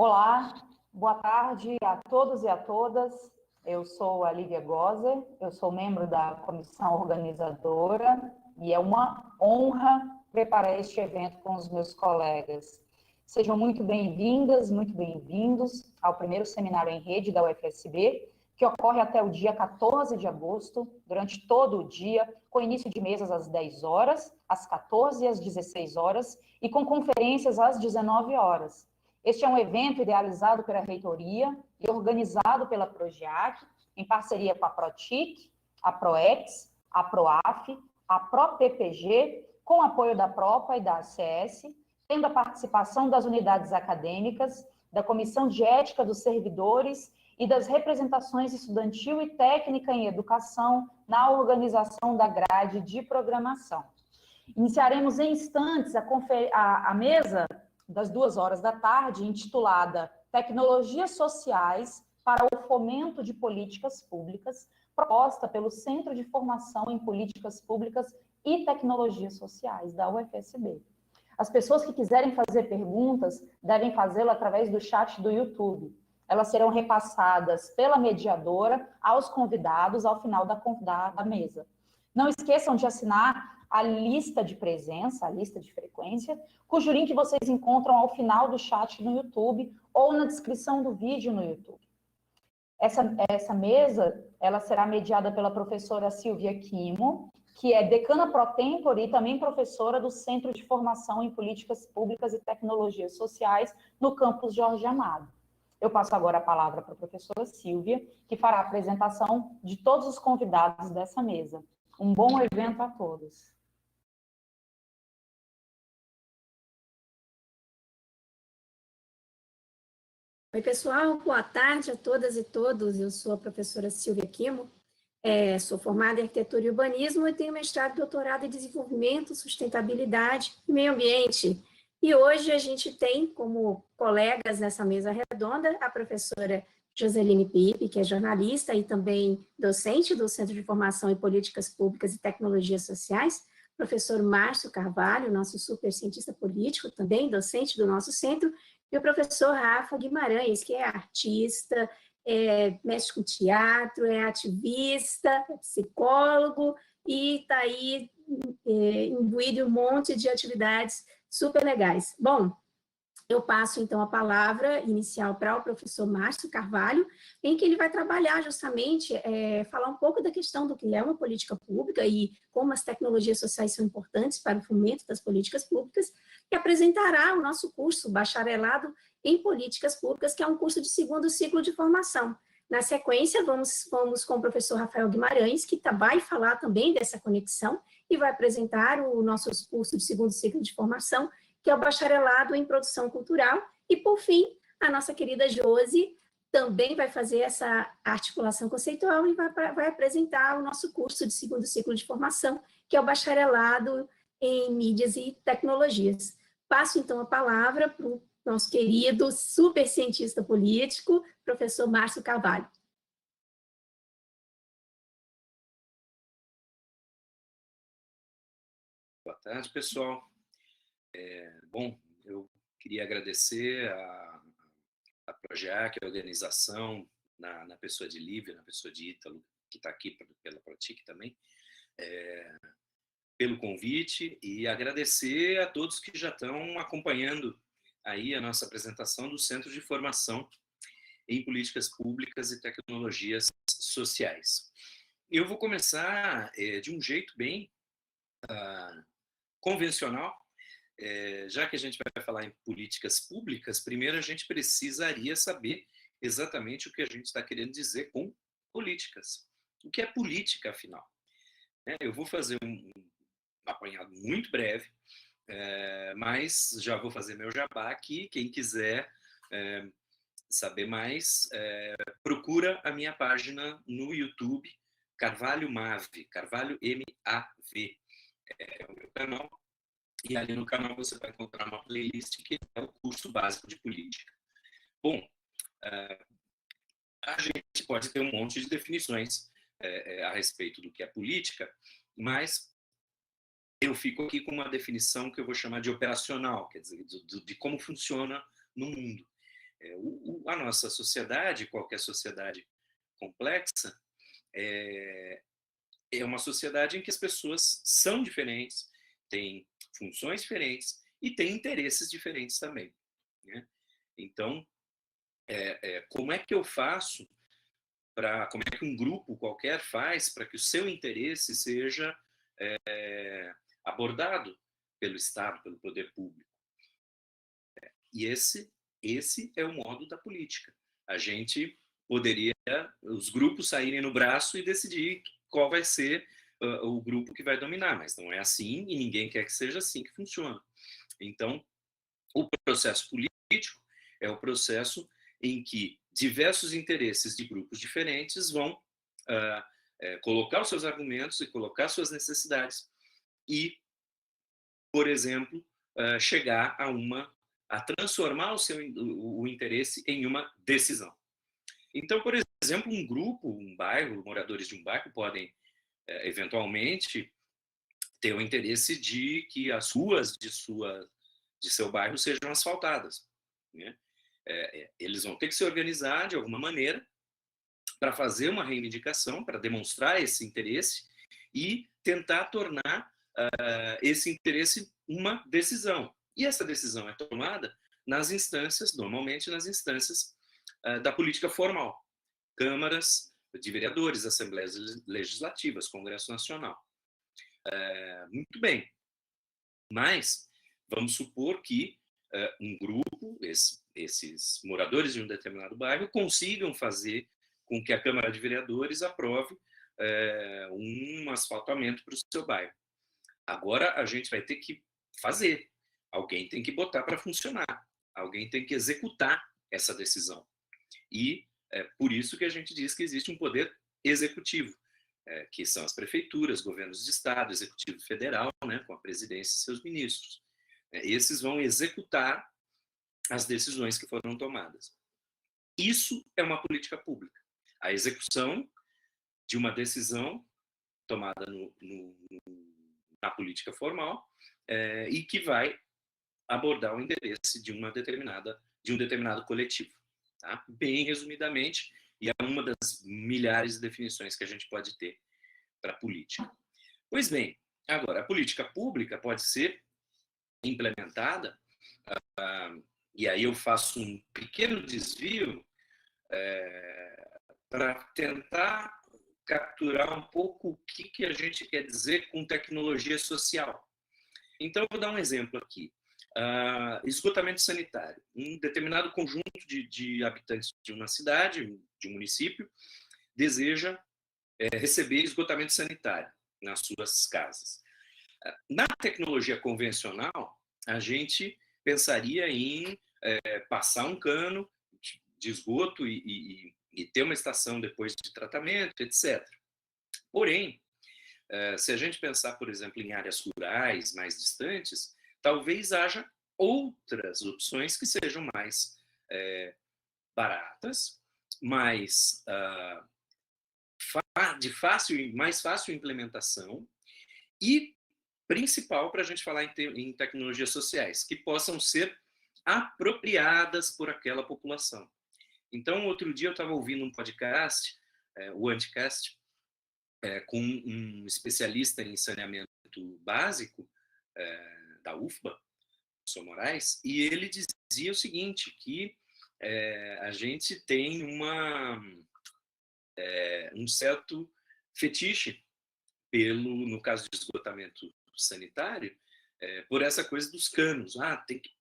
Olá, boa tarde a todos e a todas. Eu sou a Lívia Gozer, eu sou membro da comissão organizadora e é uma honra preparar este evento com os meus colegas. Sejam muito bem-vindas, muito bem-vindos ao primeiro seminário em rede da UFSB, que ocorre até o dia 14 de agosto, durante todo o dia, com início de mesas às 10 horas, às 14 e às 16 horas, e com conferências às 19 horas. Este é um evento idealizado pela reitoria e organizado pela Progeac, em parceria com a Protic, a Proex, a Proaf, a ProPPG, com apoio da Propa e da ACS, tendo a participação das unidades acadêmicas, da Comissão de Ética dos Servidores e das representações estudantil e técnica em educação na organização da grade de programação. Iniciaremos em instantes a mesa das 2 horas da tarde, intitulada Tecnologias Sociais para o Fomento de Políticas Públicas, proposta pelo Centro de Formação em Políticas Públicas e Tecnologias Sociais, da UFSB. As pessoas que quiserem fazer perguntas devem fazê-lo através do chat do YouTube. Elas serão repassadas pela mediadora aos convidados ao final da mesa. Não esqueçam de assinar a lista de presença, a lista de frequência, cujo link vocês encontram ao final do chat no YouTube ou na descrição do vídeo no YouTube. Essa mesa, ela será mediada pela professora Silvia Quimo, que é decana pro tempore e também professora do Centro de Formação em Políticas Públicas e Tecnologias Sociais no campus Jorge Amado. Eu passo agora a palavra para a professora Silvia, que fará a apresentação de todos os convidados dessa mesa. Um bom evento a todos. Oi, pessoal, boa tarde a todas e todos. Eu sou a professora Silvia Quimo, sou formada em Arquitetura e Urbanismo e tenho mestrado e doutorado em Desenvolvimento, Sustentabilidade e Meio Ambiente. E hoje a gente tem como colegas nessa mesa redonda a professora Joseline Pipe, que é jornalista e também docente do Centro de Formação em Políticas Públicas e Tecnologias Sociais, professor Márcio Carvalho, nosso super cientista político, também docente do nosso centro, e o professor Rafa Guimarães, que é artista, mexe com teatro, é ativista, é psicólogo e está aí imbuído em um monte de atividades super legais. Bom, eu passo, então, a palavra inicial para o professor Márcio Carvalho, em que ele vai trabalhar justamente, falar um pouco da questão do que é uma política pública e como as tecnologias sociais são importantes para o fomento das políticas públicas, e apresentará o nosso curso Bacharelado em Políticas Públicas, que é um curso de segundo ciclo de formação. Na sequência, vamos com o professor Rafael Guimarães, que vai falar também dessa conexão e vai apresentar o nosso curso de segundo ciclo de formação, que é o Bacharelado em Produção Cultural, e, por fim, a nossa querida Josi também vai fazer essa articulação conceitual e vai apresentar o nosso curso de segundo ciclo de formação, que é o Bacharelado em Mídias e Tecnologias. Passo, então, a palavra para o nosso querido super cientista político, professor Márcio Carvalho. Boa tarde, pessoal. Bom, eu queria agradecer a Progeac, a organização, na pessoa de Lívia, na pessoa de Ítalo, que está aqui pela Protic também, pelo convite, e agradecer a todos que já estão acompanhando aí a nossa apresentação do Centro de Formação em Políticas Públicas e Tecnologias Sociais. Eu vou começar de um jeito bem convencional. Já que a gente vai falar em políticas públicas, primeiro a gente precisaria saber exatamente o que a gente está querendo dizer com políticas. O que é política, afinal? Eu vou fazer um apanhado muito breve, mas já vou fazer meu jabá aqui. Quem quiser saber mais, procura a minha página no YouTube, Carvalho Mave, Carvalho M-A-V, é o meu canal. E ali no canal você vai encontrar uma playlist que é o curso básico de política. Bom, a gente pode ter um monte de definições a respeito do que é política, mas eu fico aqui com uma definição que eu vou chamar de operacional, quer dizer, de como funciona no mundo. A nossa sociedade, qualquer sociedade complexa, é uma sociedade em que as pessoas são diferentes, têm funções diferentes e têm interesses diferentes também, né? Então, como é que eu faço como é que um grupo qualquer faz para que o seu interesse seja abordado pelo Estado, pelo poder público? E esse é o modo da política. A gente poderia, os grupos saírem no braço e decidir qual vai ser o grupo que vai dominar, mas não é assim e ninguém quer que seja assim que funciona. Então, o processo político é o processo em que diversos interesses de grupos diferentes vão colocar os seus argumentos e colocar suas necessidades e, por exemplo, chegar a transformar o interesse em uma decisão. Então, por exemplo, um grupo, um bairro, moradores de um bairro podem, eventualmente, ter o interesse de que as ruas de seu bairro sejam asfaltadas, né? Eles vão ter que se organizar de alguma maneira para fazer uma reivindicação, para demonstrar esse interesse e tentar tornar esse interesse uma decisão. E essa decisão é tomada nas instâncias, normalmente nas instâncias da política formal, câmaras de vereadores, assembleias legislativas, Congresso Nacional. Muito bem, mas vamos supor que um grupo, esses moradores de um determinado bairro, consigam fazer com que a Câmara de Vereadores aprove um asfaltamento para o seu bairro. Agora a gente vai ter que fazer. Alguém tem que botar para funcionar. Alguém tem que executar essa decisão. E é por isso que a gente diz que existe um poder executivo, que são as prefeituras, governos de estado, executivo federal, né, com a presidência e seus ministros. Esses vão executar as decisões que foram tomadas. Isso é uma política pública. A execução de uma decisão tomada na política formal e que vai abordar o interesse de um determinado coletivo. Tá? Bem resumidamente, e é uma das milhares de definições que a gente pode ter para a política. Pois bem, agora, a política pública pode ser implementada, e aí eu faço um pequeno desvio para tentar capturar um pouco o que a gente quer dizer com tecnologia social. Então, eu vou dar um exemplo aqui. Esgotamento sanitário. Um determinado conjunto de habitantes de uma cidade, de um município, deseja receber esgotamento sanitário nas suas casas. Na tecnologia convencional, a gente pensaria em passar um cano de esgoto e ter uma estação depois de tratamento, etc. Porém, se a gente pensar, por exemplo, em áreas rurais mais distantes, talvez haja outras opções que sejam mais baratas, mais mais fácil implementação e principal para a gente falar em tecnologias sociais, que possam ser apropriadas por aquela população. Então, outro dia eu estava ouvindo um podcast, o Anticast, com um especialista em saneamento básico da UFBA, professor Moraes, e ele dizia o seguinte, que a gente tem um certo fetiche no caso de esgotamento sanitário, por essa coisa dos canos.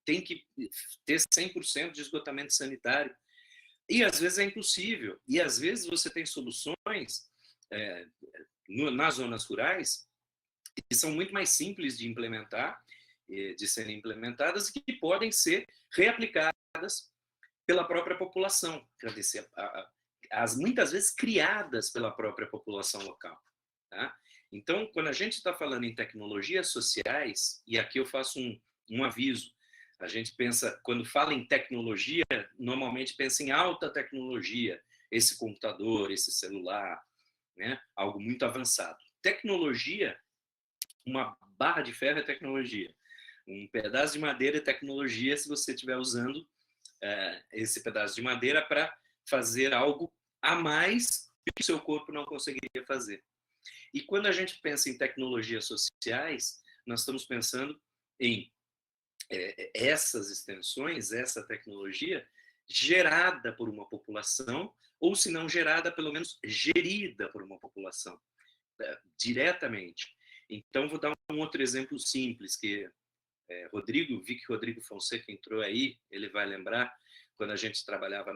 Tem que ter 100% de esgotamento sanitário. E às vezes é impossível. E às vezes você tem soluções nas zonas rurais que são muito mais simples de implementar, de serem implementadas, e que podem ser reaplicadas pela própria população, muitas vezes criadas pela própria população local. Tá? Então, quando a gente está falando em tecnologias sociais, e aqui eu faço um aviso, a gente pensa, quando fala em tecnologia, normalmente pensa em alta tecnologia, esse computador, esse celular, né? Algo muito avançado. Tecnologia, uma barra de ferro é tecnologia, um pedaço de madeira é tecnologia se você estiver usando esse pedaço de madeira para fazer algo a mais que o seu corpo não conseguiria fazer. E quando a gente pensa em tecnologias sociais, nós estamos pensando em essas extensões, essa tecnologia gerada por uma população, ou se não gerada, pelo menos gerida por uma população, diretamente. Então, vou dar um outro exemplo simples, que vi que Rodrigo Fonseca entrou aí, ele vai lembrar, quando a gente trabalhava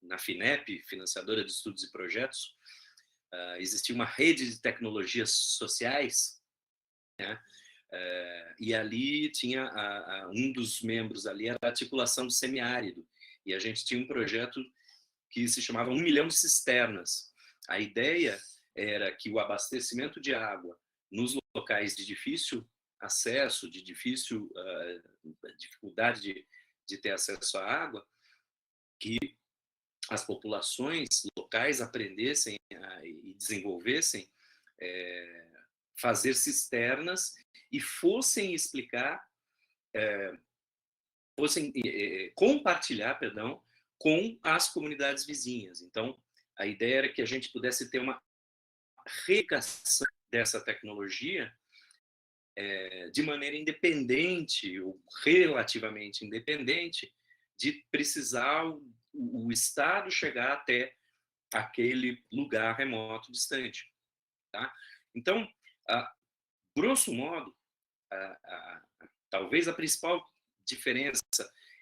na FINEP, Financiadora de Estudos e Projetos, existia uma rede de tecnologias sociais, né? E ali tinha um dos membros ali era a articulação do semiárido, e a gente tinha um projeto que se chamava 1 milhão de cisternas. A ideia era que o abastecimento de água nos locais de difícil acesso, de difícil dificuldade de ter acesso à água, que as populações locais aprendessem e desenvolvessem fazer cisternas e fossem explicar, fossem compartilhar, perdão, com as comunidades vizinhas. Então, a ideia era que a gente pudesse ter uma replicação dessa tecnologia de maneira independente, ou relativamente independente, de precisar o Estado chegar até aquele lugar remoto, distante. Tá? Então, grosso modo, talvez a principal diferença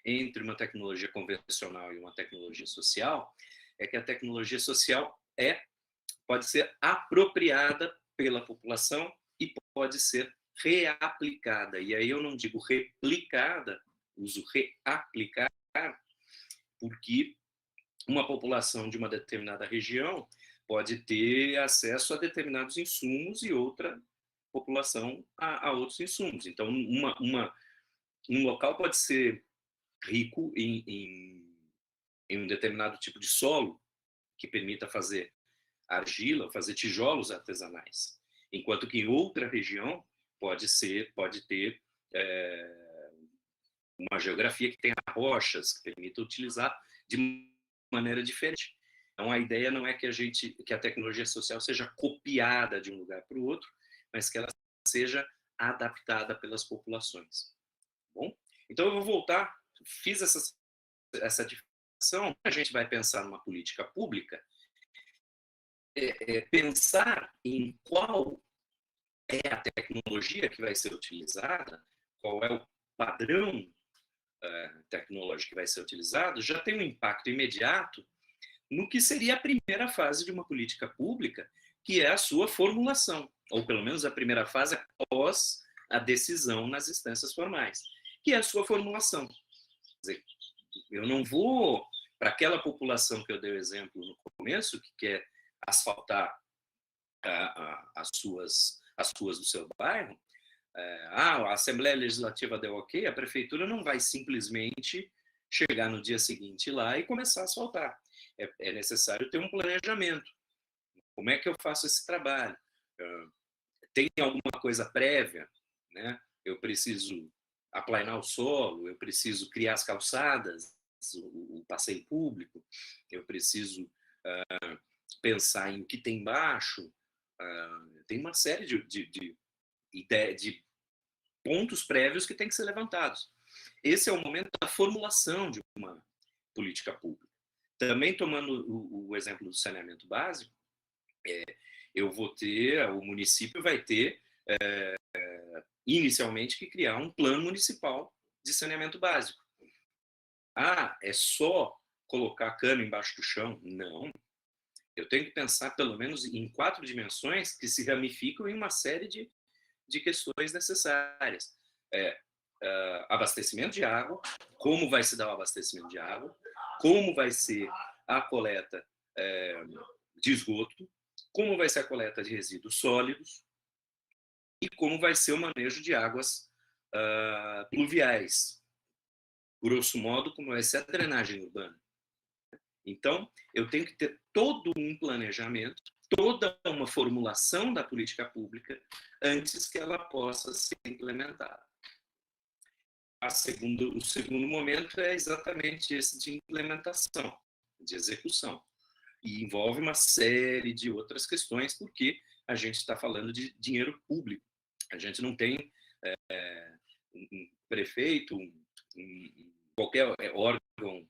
entre uma tecnologia convencional e uma tecnologia social é que a tecnologia social pode ser apropriada pela população e pode ser reaplicada. E aí eu não digo replicada, uso reaplicar, porque uma população de uma determinada região pode ter acesso a determinados insumos e outra população a outros insumos. Então, um local pode ser rico em um determinado tipo de solo que permita fazer argila, fazer tijolos artesanais, enquanto que em outra região pode ter uma geografia que tenha rochas que permita utilizar de maneira diferente. Então, a ideia não é que a tecnologia social seja copiada de um lugar para o outro, mas que ela seja adaptada pelas populações. Bom, então eu vou voltar, fiz essa diferenciação. A gente vai pensar numa política pública, pensar em qual é a tecnologia que vai ser utilizada, qual é o padrão tecnológico que vai ser utilizado, já tem um impacto imediato no que seria a primeira fase de uma política pública, que é a sua formulação, ou pelo menos a primeira fase após a decisão nas instâncias formais, que é a sua formulação. Quer dizer, eu não vou para aquela população que eu dei o exemplo no começo, que quer asfaltar as ruas do seu bairro, a Assembleia Legislativa deu ok, a Prefeitura não vai simplesmente chegar no dia seguinte lá e começar a asfaltar. É necessário ter um planejamento. Como é que eu faço esse trabalho? Tem alguma coisa prévia, né? Eu preciso aplainar o solo, eu preciso criar as calçadas, o passeio público, eu preciso pensar em o que tem embaixo. Tem uma série de pontos prévios que têm que ser levantados. Esse é o momento da formulação de uma política pública. Também tomando o exemplo do saneamento básico, o município vai ter inicialmente que criar um plano municipal de saneamento básico. É só colocar cano embaixo do chão? Não. Eu tenho que pensar pelo menos em 4 dimensões que se ramificam em uma série de questões necessárias. Abastecimento de água, como vai se dar o abastecimento de água, como vai ser a coleta de esgoto, como vai ser a coleta de resíduos sólidos e como vai ser o manejo de águas pluviais. Grosso modo, como vai ser a drenagem urbana. Então, eu tenho que ter todo um planejamento, toda uma formulação da política pública antes que ela possa ser implementada. o segundo momento é exatamente esse de implementação, de execução. E envolve uma série de outras questões, porque a gente está falando de dinheiro público. A gente não tem um prefeito, qualquer órgão,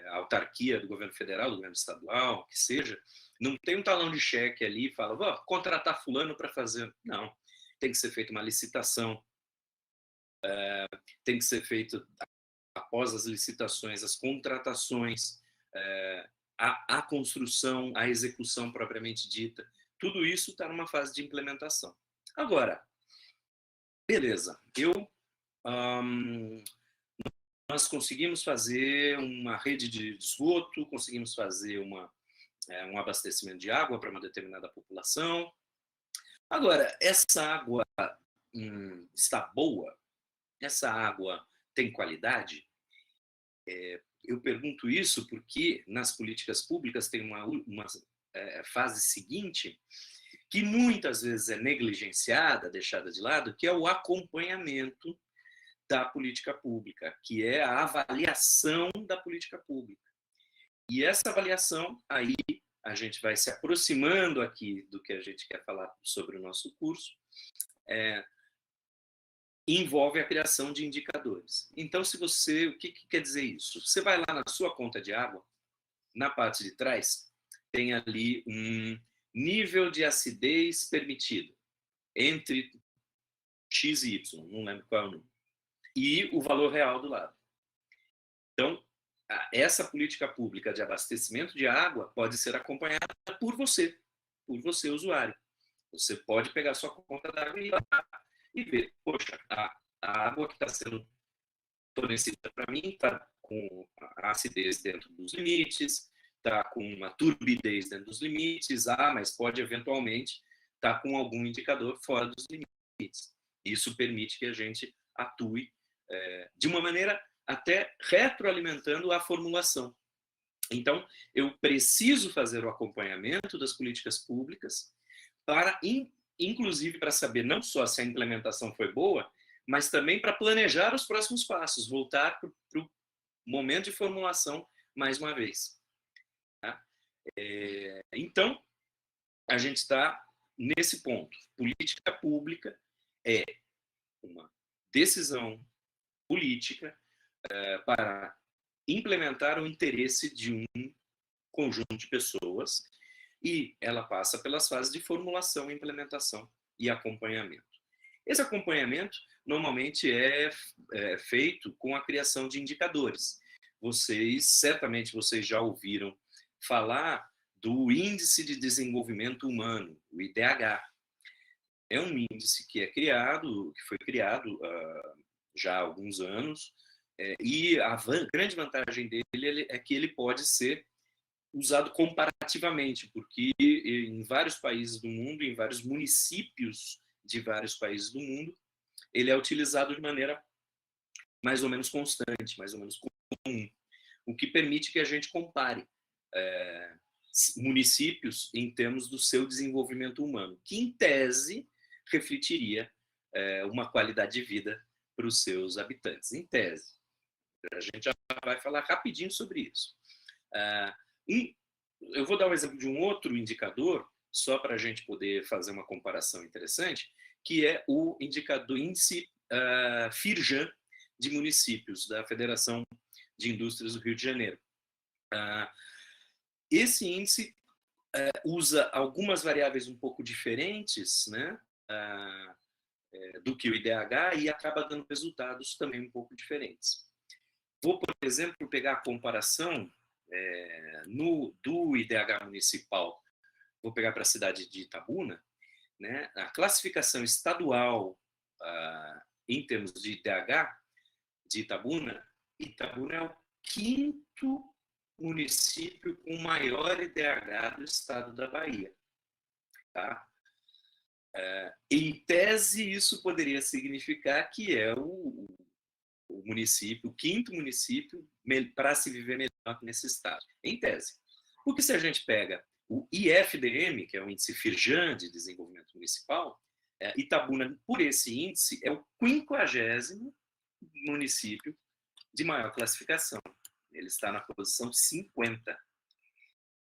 autarquia do governo federal, do governo estadual, que seja, não tem um talão de cheque ali e fala, vou contratar fulano para fazer. Não, tem que ser feita uma licitação, tem que ser feito, após as licitações, as contratações, a construção, a execução propriamente dita. Tudo isso está numa fase de implementação. Agora, beleza, nós conseguimos fazer uma rede de esgoto, conseguimos fazer um abastecimento de água para uma determinada população. Agora, essa água está boa? Essa água tem qualidade? Eu pergunto isso porque nas políticas públicas tem uma fase seguinte que muitas vezes é negligenciada, deixada de lado, que é o acompanhamento da política pública, que é a avaliação da política pública. E essa avaliação, aí a gente vai se aproximando aqui do que a gente quer falar sobre o nosso curso, envolve a criação de indicadores. Então, o que quer dizer isso? Você vai lá na sua conta de água, na parte de trás, tem ali um nível de acidez permitido, entre X e Y, não lembro qual é o número, e o valor real do lado. Então, essa política pública de abastecimento de água pode ser acompanhada por você, usuário. Você pode pegar sua conta d'água e ver, poxa, a água que está sendo fornecida para mim está com a acidez dentro dos limites, está com uma turbidez dentro dos limites, mas pode eventualmente estar com algum indicador fora dos limites. Isso permite que a gente atue de uma maneira até retroalimentando a formulação. Então, eu preciso fazer o acompanhamento das políticas públicas para, inclusive, para saber não só se a implementação foi boa, mas também para planejar os próximos passos, voltar para o momento de formulação mais uma vez. Tá? Então, a gente está nesse ponto. Política pública é uma decisão política para implementar o interesse de um conjunto de pessoas e ela passa pelas fases de formulação, implementação e acompanhamento. Esse acompanhamento normalmente é feito com a criação de indicadores. Certamente vocês já ouviram falar do Índice de Desenvolvimento Humano, o IDH. É um índice que foi criado já há alguns anos, e a grande vantagem dele é que ele pode ser usado comparativamente, porque em vários países do mundo, em vários municípios de vários países do mundo, ele é utilizado de maneira mais ou menos constante, mais ou menos comum, o que permite que a gente compare municípios em termos do seu desenvolvimento humano, que em tese refletiria uma qualidade de vida para os seus habitantes, em tese. A gente já vai falar rapidinho sobre isso. Eu vou dar um exemplo de um outro indicador, só para a gente poder fazer uma comparação interessante, que é o índice Firjan de municípios, da Federação de Indústrias do Rio de Janeiro. Esse índice usa algumas variáveis um pouco diferentes, né, do que o IDH e acaba dando resultados também um pouco diferentes. Vou, por exemplo, pegar a comparação do IDH municipal, vou pegar para a cidade de Itabuna, né? A classificação estadual em termos de IDH de Itabuna é o 5º município com maior IDH do estado da Bahia. Tá? Em tese, isso poderia significar que é o município, o 5º município para se viver melhor nesse estado, em tese. Porque se a gente pega o IFDM, que é o Índice Firjan de Desenvolvimento Municipal, Itabuna, por esse índice, é o 50º município de maior classificação. Ele está na posição 50.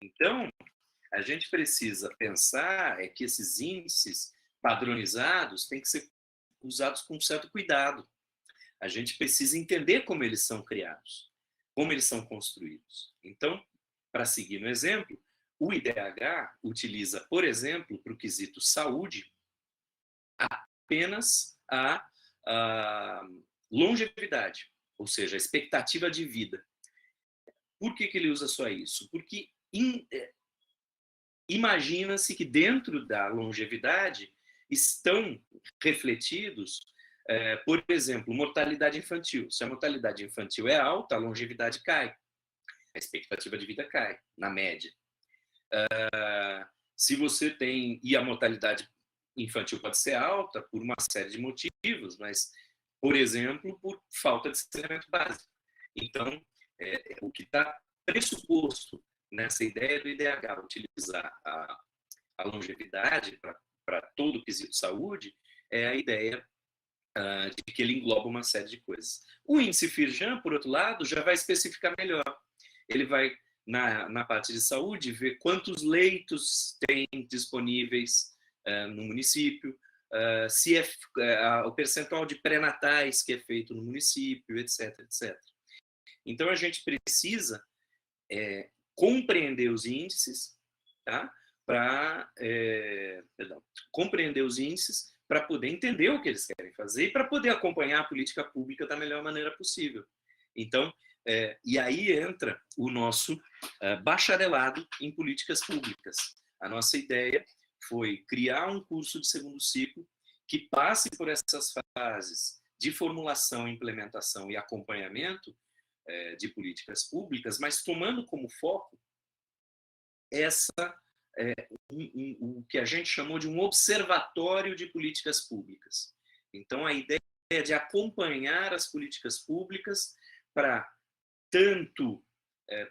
Então, a gente precisa pensar que esses índices padronizados têm que ser usados com certo cuidado. A gente precisa entender como eles são criados, como eles são construídos. Então, para seguir no exemplo, o IDH utiliza, por exemplo, para o quesito saúde, apenas a longevidade, ou seja, a expectativa de vida. Por que ele usa só isso? Porque imagina-se que dentro da longevidade estão refletidos, por exemplo, mortalidade infantil. Se a mortalidade infantil é alta, a longevidade cai. A expectativa de vida cai, na média. Se você tem... E a mortalidade infantil pode ser alta por uma série de motivos, mas, por exemplo, por falta de saneamento básico. Então, o que está pressuposto nessa ideia do IDH, utilizar a longevidade para todo o quesito saúde, é a ideia de que ele engloba uma série de coisas. O índice Firjan, por outro lado, já vai especificar melhor. Ele vai, na parte de saúde, ver quantos leitos tem disponíveis no município, se o percentual de pré-natais que é feito no município, etc, etc. Então, a gente precisa compreender os índices, tá? Compreender os índices para poder entender o que eles querem fazer e para poder acompanhar a política pública da melhor maneira possível. Então, e aí entra o nosso bacharelado em políticas públicas. A nossa ideia foi criar um curso de segundo ciclo que passe por essas fases de formulação, implementação e acompanhamento de políticas públicas, mas tomando como foco o que a gente chamou de um observatório de políticas públicas. Então, a ideia é de acompanhar as políticas públicas para tanto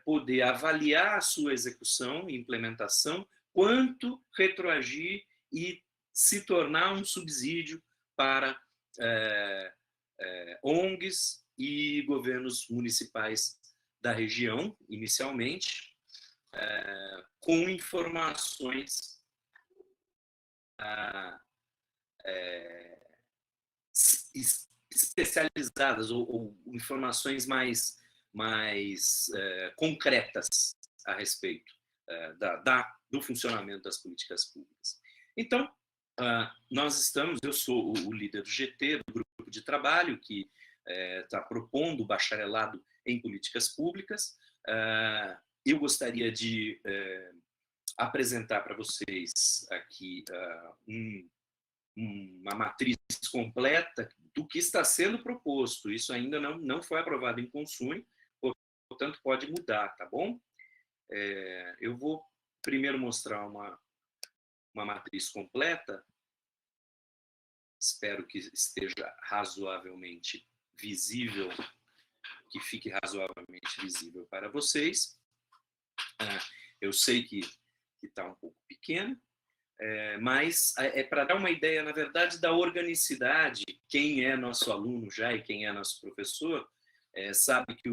poder avaliar a sua execução e implementação, quanto retroagir e se tornar um subsídio para ONGs e governos municipais da região, inicialmente, com informações especializadas ou informações mais concretas a respeito do funcionamento das políticas públicas. Então, eu sou o líder do GT, do grupo de trabalho, que está propondo o bacharelado em políticas públicas. Eu gostaria de apresentar para vocês aqui uma matriz completa do que está sendo proposto. Isso ainda não foi aprovado em Consune, portanto, pode mudar, tá bom? Eu vou primeiro mostrar uma matriz completa. Espero que esteja razoavelmente visível, que fique razoavelmente visível para vocês. Eu sei que está um pouco pequeno, mas é para dar uma ideia, na verdade, da organicidade. Quem é nosso aluno já e quem é nosso professor sabe que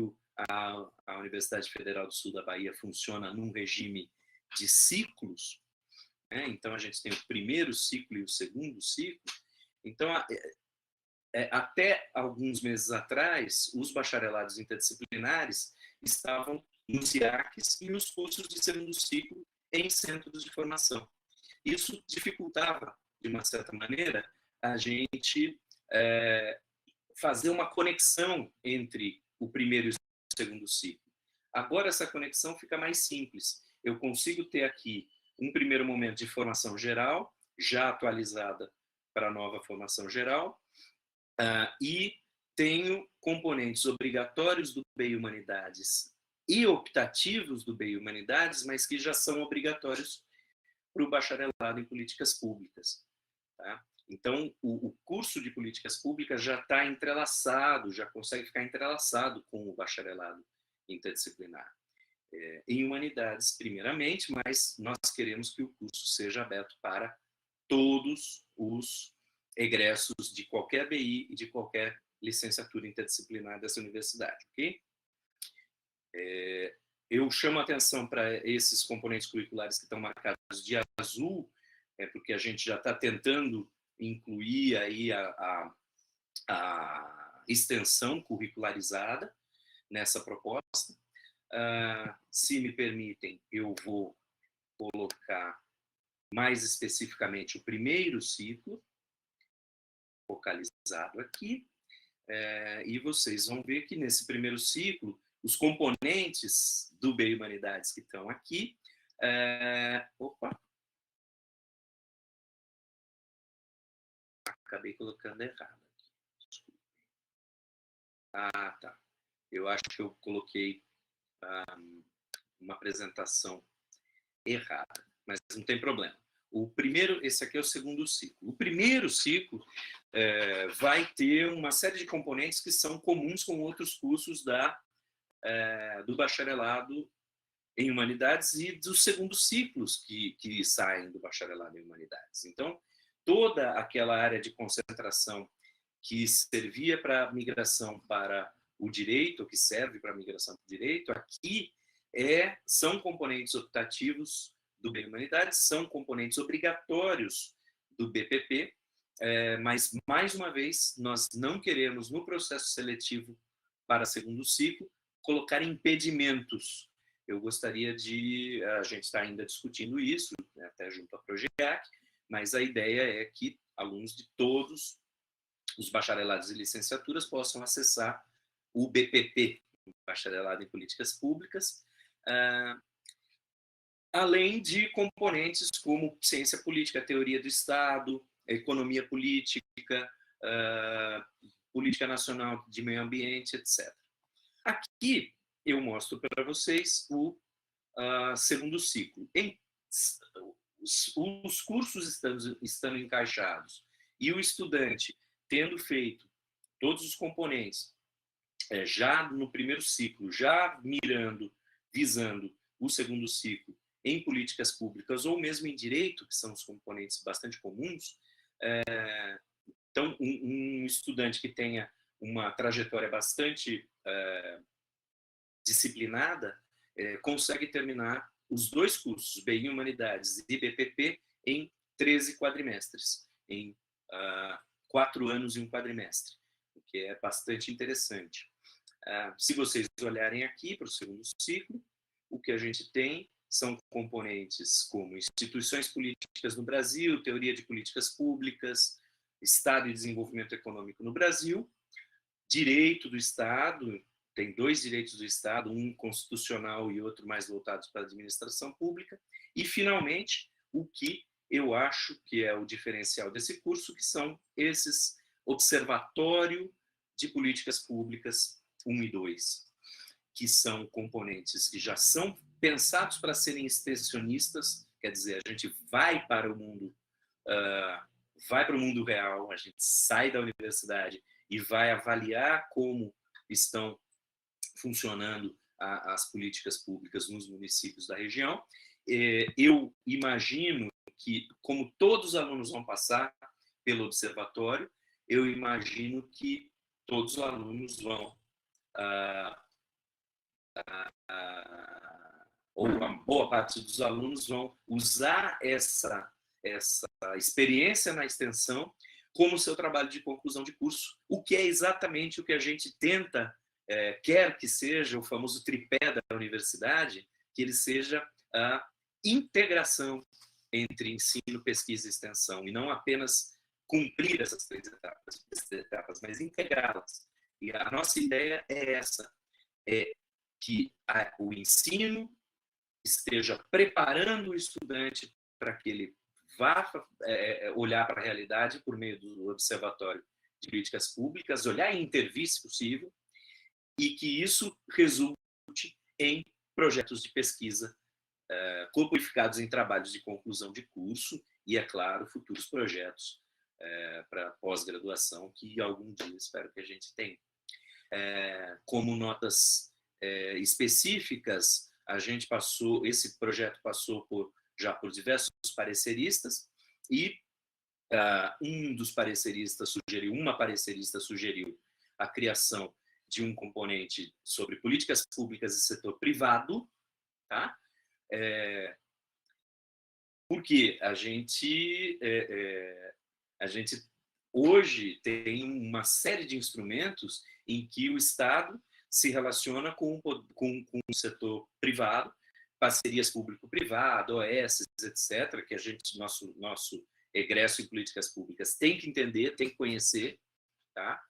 a Universidade Federal do Sul da Bahia funciona num regime de ciclos, né? Então, a gente tem o primeiro ciclo e o segundo ciclo. Então, até alguns meses atrás, os bacharelados interdisciplinares estavam nos IACs e nos cursos de segundo ciclo em centros de formação. Isso dificultava, de uma certa maneira, a gente fazer uma conexão entre o primeiro e o segundo ciclo. Agora, essa conexão fica mais simples. Eu consigo ter aqui um primeiro momento de formação geral, já atualizada para a nova formação geral, e tenho componentes obrigatórios do BI Humanidades e optativos do BI Humanidades, mas que já são obrigatórios para o bacharelado em políticas públicas. Tá? Então, o curso de políticas públicas já está entrelaçado, já consegue ficar entrelaçado com o bacharelado interdisciplinar. Em humanidades, primeiramente, mas nós queremos que o curso seja aberto para todos os egressos de qualquer BI e de qualquer licenciatura interdisciplinar dessa universidade, ok? Eu chamo a atenção para esses componentes curriculares que estão marcados de azul, porque a gente já está tentando incluir aí a extensão curricularizada nessa proposta. Se me permitem, eu vou colocar mais especificamente o primeiro ciclo, focalizado aqui, e vocês vão ver que nesse primeiro ciclo, os componentes do BI Humanidades que estão aqui, acabei colocando errado aqui. Desculpa. Tá. Eu acho que eu coloquei uma apresentação errada, mas não tem problema. Esse aqui é o segundo ciclo. O primeiro ciclo vai ter uma série de componentes que são comuns com outros cursos do bacharelado em Humanidades e dos segundos ciclos que saem do bacharelado em Humanidades. Então, toda aquela área de concentração que servia para a migração para o direito, que serve para a migração para o direito, aqui são componentes optativos do BI Humanidades, são componentes obrigatórios do BPP, mas, mais uma vez, nós não queremos, no processo seletivo para segundo ciclo, colocar impedimentos. Eu gostaria a gente está ainda discutindo isso, né, até junto à Progeac, mas a ideia é que alunos de todos os bacharelados e licenciaturas possam acessar o BPP, Bacharelado em Políticas Públicas, além de componentes como ciência política, teoria do Estado, economia política, política nacional de meio ambiente, etc. Aqui eu mostro para vocês o segundo ciclo. Os cursos estando encaixados e o estudante tendo feito todos os componentes já no primeiro ciclo, já visando o segundo ciclo em políticas públicas ou mesmo em direito, que são os componentes bastante comuns, então um estudante que tenha uma trajetória bastante disciplinada consegue terminar os dois cursos, BI Humanidades e BPP, em 13 quadrimestres, em 4 anos e um quadrimestre, o que é bastante interessante. Se vocês olharem aqui para o segundo ciclo, o que a gente tem são componentes como instituições políticas no Brasil, teoria de políticas públicas, Estado e desenvolvimento econômico no Brasil, direito do Estado, tem 2 direitos do Estado, um constitucional e outro mais voltados para a administração pública, e, finalmente, o que eu acho que é o diferencial desse curso, que são esses Observatório de Políticas Públicas 1 e 2, que são componentes que já são pensados para serem extensionistas, quer dizer, a gente vai para o mundo real, a gente sai da universidade e vai avaliar como estão funcionando as políticas públicas nos municípios da região. Eu imagino que, como todos os alunos vão passar pelo observatório, eu imagino que todos os alunos vão, ou uma boa parte dos alunos vão usar essa experiência na extensão como seu trabalho de conclusão de curso, o que é exatamente o que a gente quer que seja o famoso tripé da universidade, que ele seja a integração entre ensino, pesquisa e extensão, e não apenas cumprir essas 3 etapas, mas integrá-las. E a nossa ideia é essa, que o ensino esteja preparando o estudante para que ele vá olhar para a realidade por meio do Observatório de Políticas Públicas, olhar e intervir, se possível, e que isso resulte em projetos de pesquisa codificados em trabalhos de conclusão de curso e, é claro, futuros projetos para pós-graduação, que algum dia espero que a gente tenha. Como notas específicas, esse projeto passou já por diversos pareceristas, e uma parecerista sugeriu a criação de um componente sobre políticas públicas e setor privado, tá? Porque a gente hoje tem uma série de instrumentos em que o Estado se relaciona com o setor privado, parcerias público-privado, OS, etc., que a gente, nosso egresso em políticas públicas tem que entender, tem que conhecer, tá?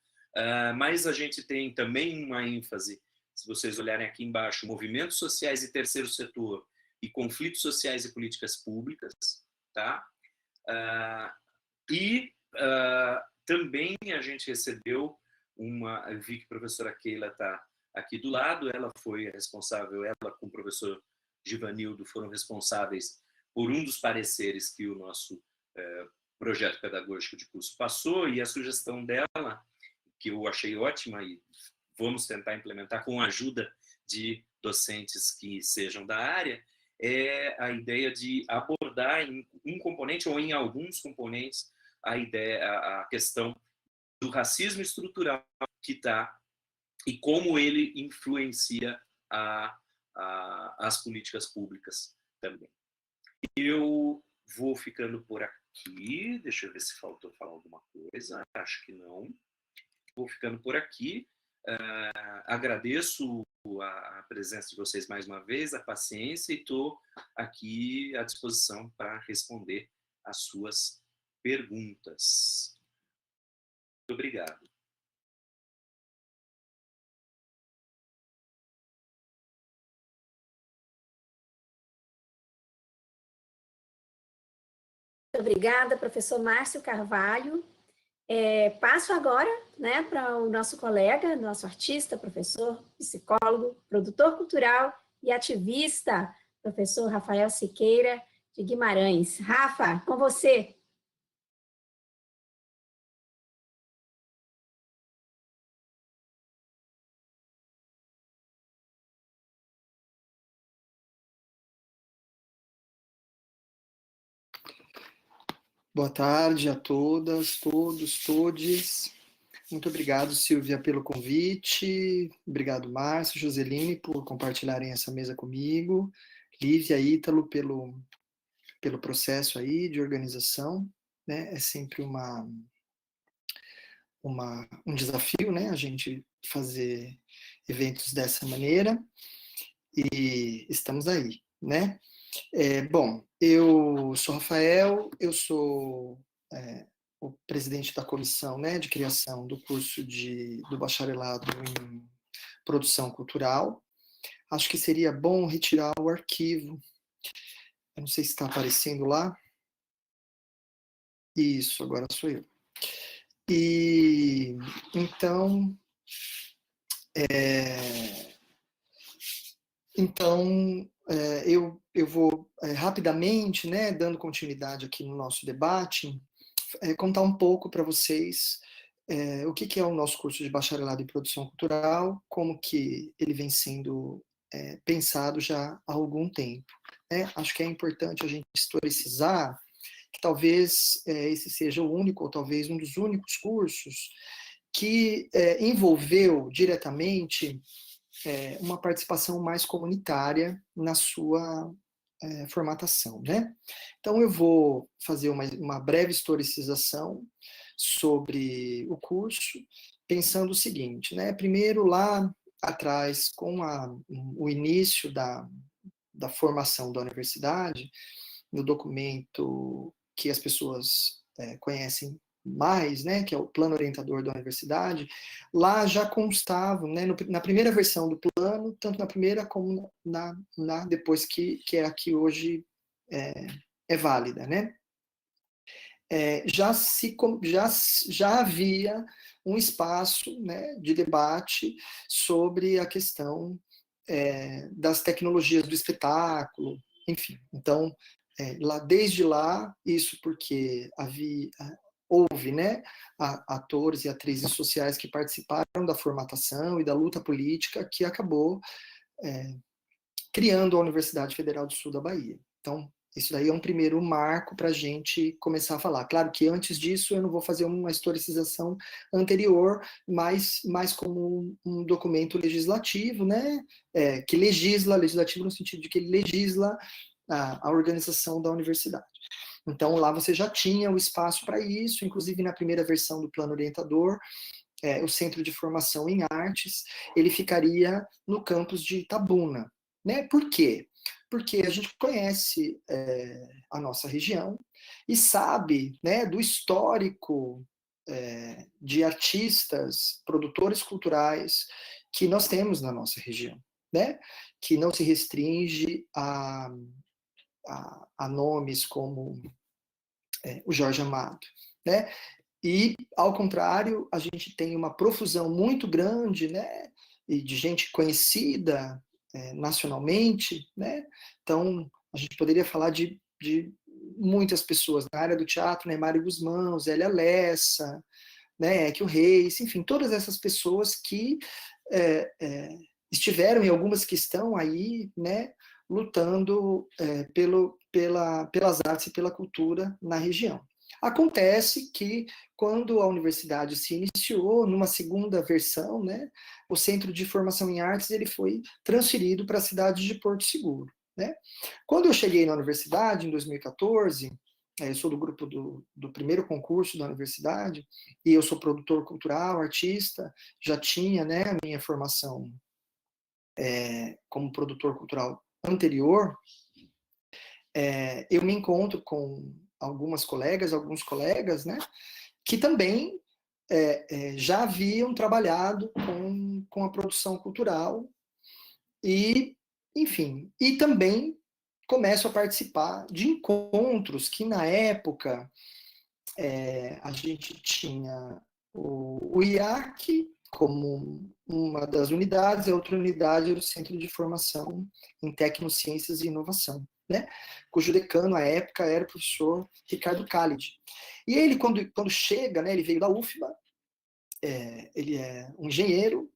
Mas a gente tem também uma ênfase, se vocês olharem aqui embaixo, movimentos sociais e terceiro setor e conflitos sociais e políticas públicas, tá? Também a gente recebeu eu vi que a professora Keila está aqui do lado, ela foi responsável, ela com o professor Givanildo foram responsáveis por um dos pareceres que o nosso projeto pedagógico de curso passou, e a sugestão dela, que eu achei ótima e vamos tentar implementar com a ajuda de docentes que sejam da área, é a ideia de abordar em um componente ou em alguns componentes a questão do racismo estrutural que está e como ele influencia as políticas públicas também. Eu vou ficando por aqui, deixa eu ver se faltou falar alguma coisa, acho que não. Vou ficando por aqui, agradeço a presença de vocês mais uma vez, a paciência, e estou aqui à disposição para responder as suas perguntas. Muito obrigado. Muito obrigada, professor Márcio Carvalho. Passo agora, né, para o nosso colega, nosso artista, professor, psicólogo, produtor cultural e ativista, professor Rafael Siqueira de Guimarães. Rafa, com você. Boa tarde a todas, todos, todes. Muito obrigado, Silvia, pelo convite. Obrigado, Márcio, Joseline, por compartilharem essa mesa comigo. Lívia, Ítalo, pelo processo aí de organização, né? É sempre um desafio, né? A gente fazer eventos dessa maneira. E estamos aí, né? Bom, eu sou Rafael, eu sou o presidente da comissão, né, de criação do curso do bacharelado em produção cultural. Acho que seria bom retirar o arquivo. Eu não sei se está aparecendo lá. Isso, agora sou eu. E então, eu vou rapidamente, né, dando continuidade aqui no nosso debate, contar um pouco para vocês o que é o nosso curso de bacharelado em produção cultural, como que ele vem sendo pensado já há algum tempo. Né? Acho que é importante a gente historicizar que talvez esse seja o único, ou talvez um dos únicos cursos que envolveu diretamente uma participação mais comunitária na sua formatação, né? Então eu vou fazer uma breve historicização sobre o curso, pensando o seguinte, né? Primeiro, lá atrás, com o início da formação da universidade, no documento que as pessoas conhecem mais, né, que é o plano orientador da universidade, lá já constavam, né, na primeira versão do plano, tanto na primeira como na depois que é a que hoje é válida, né? Já havia um espaço, né, de debate sobre a questão das tecnologias do espetáculo, enfim. Então, desde lá, isso porque houve, né, atores e atrizes sociais que participaram da formatação e da luta política que acabou criando a Universidade Federal do Sul da Bahia. Então, Isso daí é um primeiro marco para a gente começar a falar. Claro que antes disso eu não vou fazer uma historicização anterior, mas mais como um documento legislativo, né? Que legisla, legislativo no sentido de que ele legisla a organização da universidade. Então lá você já tinha o espaço para isso, inclusive na primeira versão do plano orientador, o Centro de Formação em Artes, ele ficaria no campus de Itabuna. Né? Por quê? Porque a gente conhece a nossa região e sabe, né, do histórico de artistas, produtores culturais que nós temos na nossa região, né? Que não se restringe a nomes como o Jorge Amado, né? E, ao contrário, a gente tem uma profusão muito grande, né, e de gente conhecida nacionalmente, né? Então, a gente poderia falar de muitas pessoas na área do teatro, né? Mário Guzmão, Zélia Lessa, né? Equio Reis, enfim, todas essas pessoas que estiveram e algumas que estão aí, né, lutando pelas artes e pela cultura na região. Acontece que, quando a universidade se iniciou, numa segunda versão, né, o Centro de Formação em Artes ele foi transferido para a cidade de Porto Seguro. Né? Quando eu cheguei na universidade, em 2014, eu sou do grupo do primeiro concurso da universidade, e eu sou produtor cultural, artista, já tinha, né, a minha formação como produtor cultural anterior, eu me encontro com alguns colegas, né, que também já haviam trabalhado com a produção cultural e, enfim, e também começo a participar de encontros que, na época, a gente tinha o IAC como uma das unidades, a outra unidade era o Centro de Formação em Tecnociências e Inovação, né? Cujo decano, à época, era o professor Ricardo Khalid. E ele, quando chega, né, ele veio da UFBA, ele é um engenheiro,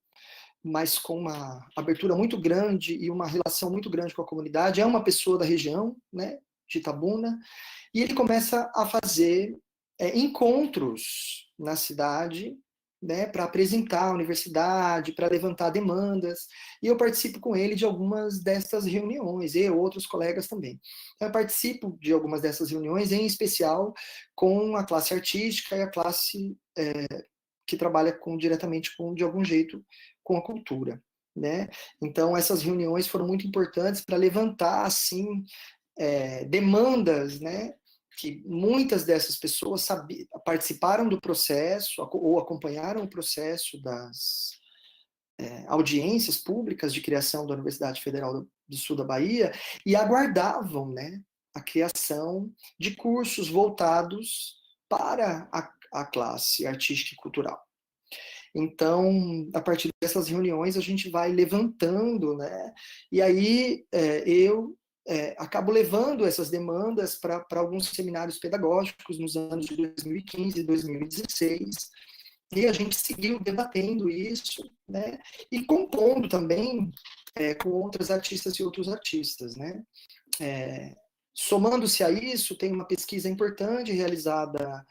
mas com uma abertura muito grande e uma relação muito grande com a comunidade, é uma pessoa da região, né, de Itabuna, e ele começa a fazer encontros na cidade, né, para apresentar a universidade, para levantar demandas, e eu participo com ele de algumas dessas reuniões, e outros colegas também. Eu participo de algumas dessas reuniões, em especial com a classe artística e a classe que trabalha diretamente de algum jeito, com a cultura. Né? Então, essas reuniões foram muito importantes para levantar, assim, demandas, né, que muitas dessas pessoas participaram do processo ou acompanharam o processo das audiências públicas de criação da Universidade Federal do Sul da Bahia e aguardavam, né, a criação de cursos voltados para a classe artística e cultural. Então, a partir dessas reuniões, a gente vai levantando, né, e aí eu acabo levando essas demandas para alguns seminários pedagógicos nos anos de 2015 e 2016, e a gente seguiu debatendo isso, né, e compondo também com outras artistas e outros artistas, né. Somando-se a isso, tem uma pesquisa importante realizada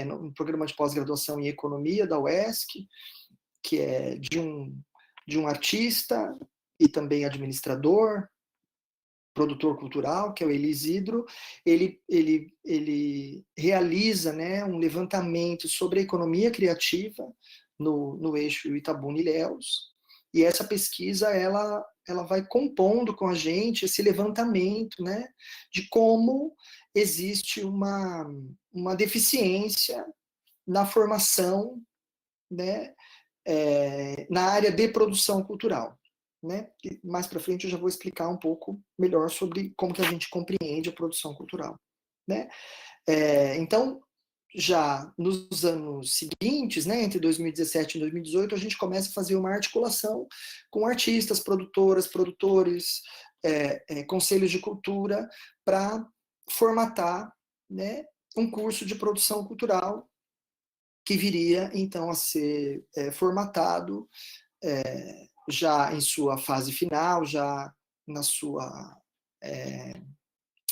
no programa de pós-graduação em Economia da UESC, que é de um artista e também administrador, produtor cultural, que é o Eli Isidro. Ele realiza, né, um levantamento sobre a economia criativa no eixo Itabuna-Ilhéus, e essa pesquisa ela vai compondo com a gente esse levantamento, né, de como existe uma deficiência na formação, né, na área de produção cultural. Né? E mais para frente eu já vou explicar um pouco melhor sobre como que a gente compreende a produção cultural. Né? Então, já nos anos seguintes, né, entre 2017 e 2018, a gente começa a fazer uma articulação com artistas, produtoras, produtores, conselhos de cultura, para formatar, né, um curso de produção cultural que viria, então, a ser formatado já em sua fase final, já na sua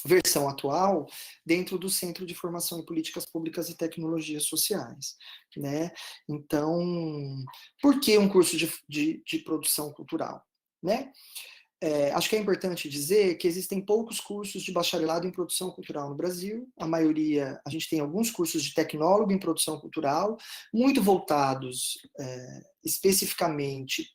versão atual dentro do Centro de Formação em Políticas Públicas e Tecnologias Sociais, né? Então, por que um curso de produção cultural, né? Acho que é importante dizer que existem poucos cursos de bacharelado em produção cultural no Brasil. A maioria, a gente tem alguns cursos de tecnólogo em produção cultural, muito voltados especificamente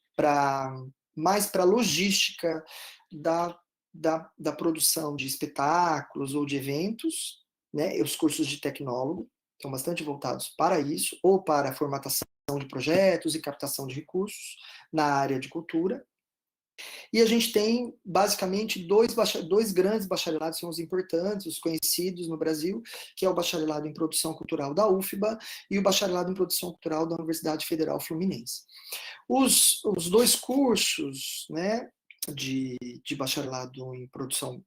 mais para a logística da produção de espetáculos ou de eventos, né? Os cursos de tecnólogo são bastante voltados para isso, ou para a formatação de projetos e captação de recursos na área de cultura. E a gente tem, basicamente, dois grandes bacharelados, são os importantes, os conhecidos no Brasil, que é o bacharelado em produção cultural da UFBA e o bacharelado em produção cultural da Universidade Federal Fluminense. Os dois cursos, né, de bacharelado em produção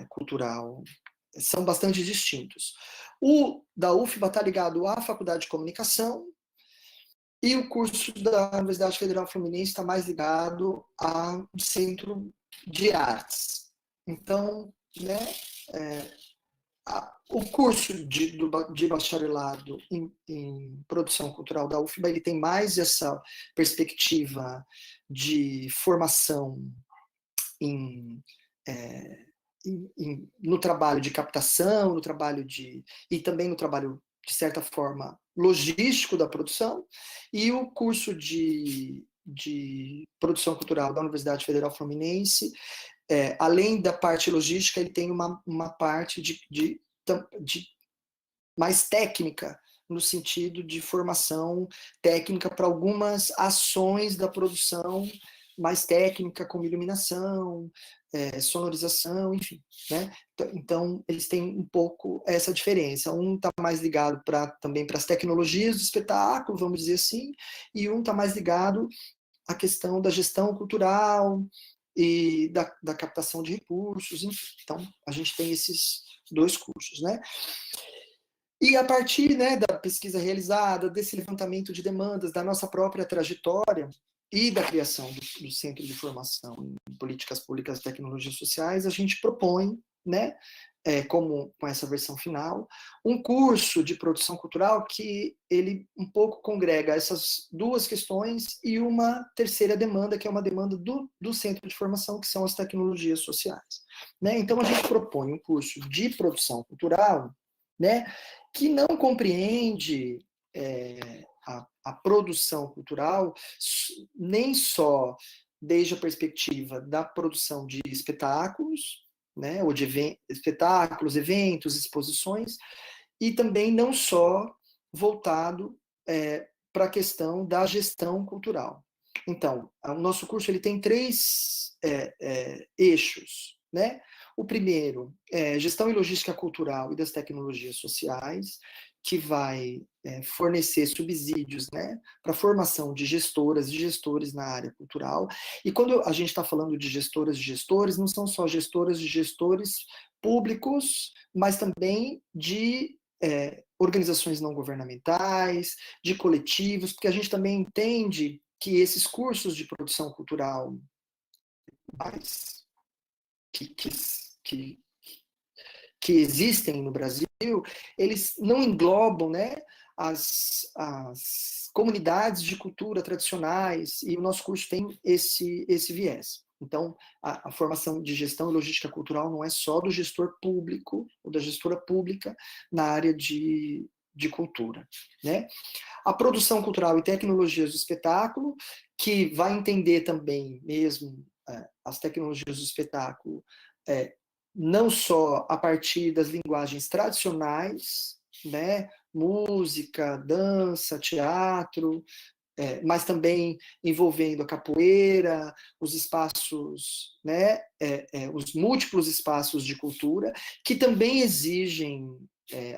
cultural são bastante distintos. O da UFBA está ligado à Faculdade de Comunicação, e o curso da Universidade Federal Fluminense está mais ligado ao Centro de Artes. Então, né, o curso de bacharelado em produção cultural da UFBA, ele tem mais essa perspectiva de formação no trabalho de captação, no trabalho e também no trabalho, de certa forma, logístico da produção, e o curso de produção cultural da Universidade Federal Fluminense, além da parte logística, ele tem uma parte de mais técnica, no sentido de formação técnica para algumas ações da produção mais técnica, como iluminação, sonorização, enfim, né? Então, eles têm um pouco essa diferença. Um está mais ligado também para as tecnologias do espetáculo, vamos dizer assim, e um está mais ligado à questão da gestão cultural e da captação de recursos, enfim. Então, a gente tem esses dois cursos, né? E a partir, né, da pesquisa realizada, desse levantamento de demandas, da nossa própria trajetória e da criação do Centro de Formação em Políticas Públicas e Tecnologias Sociais, a gente propõe, né, com essa versão final, um curso de produção cultural que ele um pouco congrega essas duas questões e uma terceira demanda, que é uma demanda do Centro de Formação, que são as tecnologias sociais, né? Então, a gente propõe um curso de produção cultural, né, que não compreende a produção cultural nem só desde a perspectiva da produção de espetáculos, né, ou de espetáculos, eventos, exposições, e também não só voltado para a questão da gestão cultural. Então, o nosso curso ele tem 3 eixos, né? O primeiro é gestão e logística cultural e das tecnologias sociais, que vai fornecer subsídios, né, para a formação de gestoras e gestores na área cultural. E quando a gente está falando de gestoras e gestores, não são só gestoras e gestores públicos, mas também de organizações não governamentais, de coletivos, porque a gente também entende que esses cursos de produção cultural mais que existem no Brasil, eles não englobam, né, as comunidades de cultura tradicionais, e o nosso curso tem esse viés. Então, a formação de gestão e logística cultural não é só do gestor público ou da gestora pública na área de cultura, né? A produção cultural e tecnologias do espetáculo, que vai entender também mesmo as tecnologias do espetáculo, não só a partir das linguagens tradicionais, né, música, dança, teatro, mas também envolvendo a capoeira, os espaços, né, os múltiplos espaços de cultura, que também exigem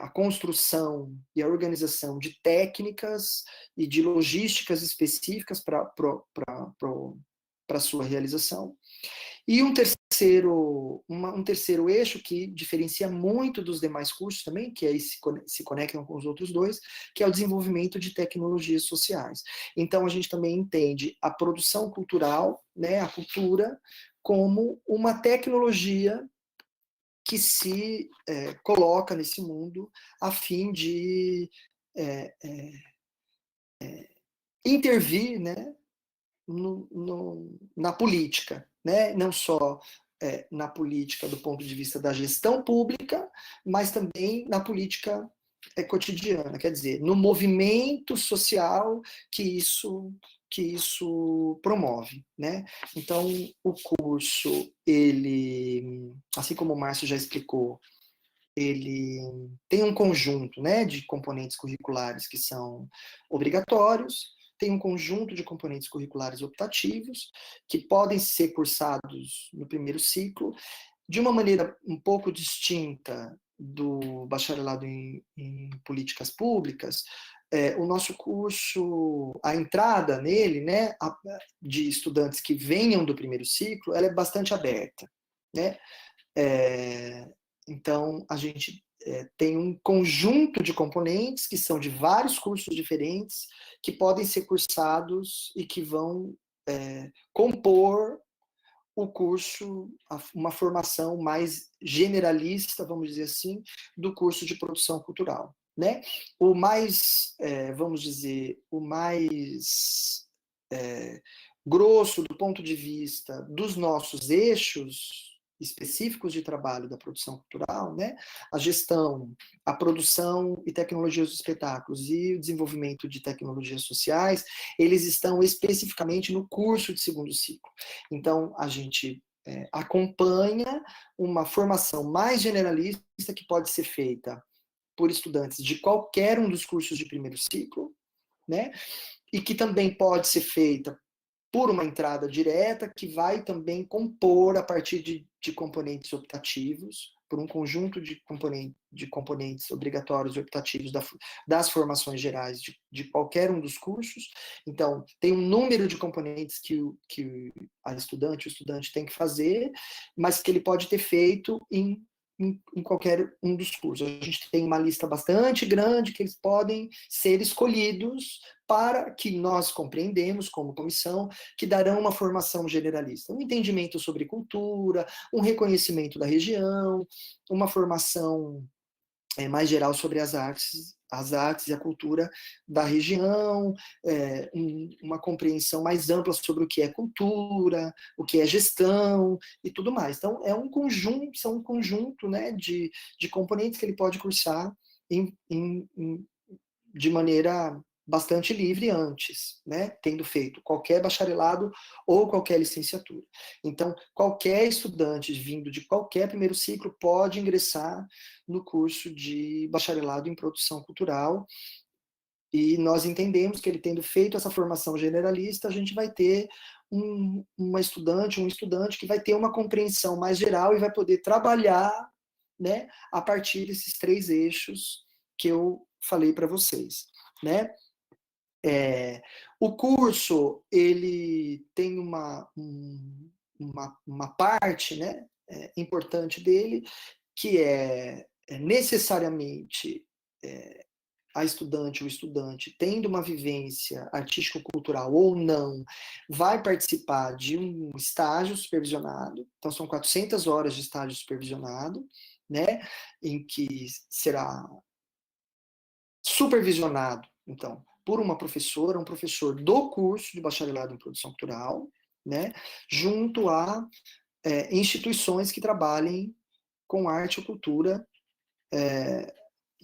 a construção e a organização de técnicas e de logísticas específicas para a sua realização. E um terceiro eixo que diferencia muito dos demais cursos também, que aí se conectam com os outros dois, que é o desenvolvimento de tecnologias sociais. Então, a gente também entende a produção cultural, né, a cultura, como uma tecnologia que se coloca nesse mundo a fim de intervir, né, na política, né? Não só na política do ponto de vista da gestão pública, mas também na política cotidiana, quer dizer, no movimento social que isso promove, né? Então, o curso, ele, assim como o Márcio já explicou, ele tem um conjunto, né, de componentes curriculares que são obrigatórios, tem um conjunto de componentes curriculares optativos, que podem ser cursados no primeiro ciclo, de uma maneira um pouco distinta do bacharelado em políticas públicas. O nosso curso, a entrada nele, né, de estudantes que venham do primeiro ciclo, ela é bastante aberta, né? Então, a gente tem um conjunto de componentes que são de vários cursos diferentes, que podem ser cursados e que vão compor o curso, uma formação mais generalista, vamos dizer assim, do curso de produção cultural, né? O mais, vamos dizer, o mais grosso do ponto de vista dos nossos eixos específicos de trabalho da produção cultural, né? A gestão, a produção e tecnologias dos espetáculos e o desenvolvimento de tecnologias sociais, eles estão especificamente no curso de segundo ciclo. Então, a gente acompanha uma formação mais generalista que pode ser feita por estudantes de qualquer um dos cursos de primeiro ciclo, né? E que também pode ser feita por uma entrada direta, que vai também compor a partir de componentes optativos, por um conjunto de componentes obrigatórios e optativos das formações gerais de qualquer um dos cursos. Então, tem um número de componentes que o estudante tem que fazer, mas que ele pode ter feito em qualquer um dos cursos. A gente tem uma lista bastante grande que eles podem ser escolhidos para que nós compreendemos, como comissão, que darão uma formação generalista. Um entendimento sobre cultura, um reconhecimento da região, uma formação mais geral sobre as artes e a cultura da região, uma compreensão mais ampla sobre o que é cultura, o que é gestão e tudo mais. Então, são um conjunto, né, de componentes que ele pode cursar de maneira bastante livre antes, né, tendo feito qualquer bacharelado ou qualquer licenciatura. Então, qualquer estudante vindo de qualquer primeiro ciclo pode ingressar no curso de bacharelado em produção cultural, e nós entendemos que ele tendo feito essa formação generalista, a gente vai ter um estudante que vai ter uma compreensão mais geral e vai poder trabalhar, né, a partir desses 3 eixos que eu falei para vocês, né? O curso, ele tem uma parte, né, importante dele, que é necessariamente o estudante, tendo uma vivência artístico-cultural ou não, vai participar de um estágio supervisionado. Então, são 400 horas de estágio supervisionado, né, em que será supervisionado, então, por uma professora, um professor do curso de bacharelado em produção cultural, né, junto a instituições que trabalhem com arte ou cultura,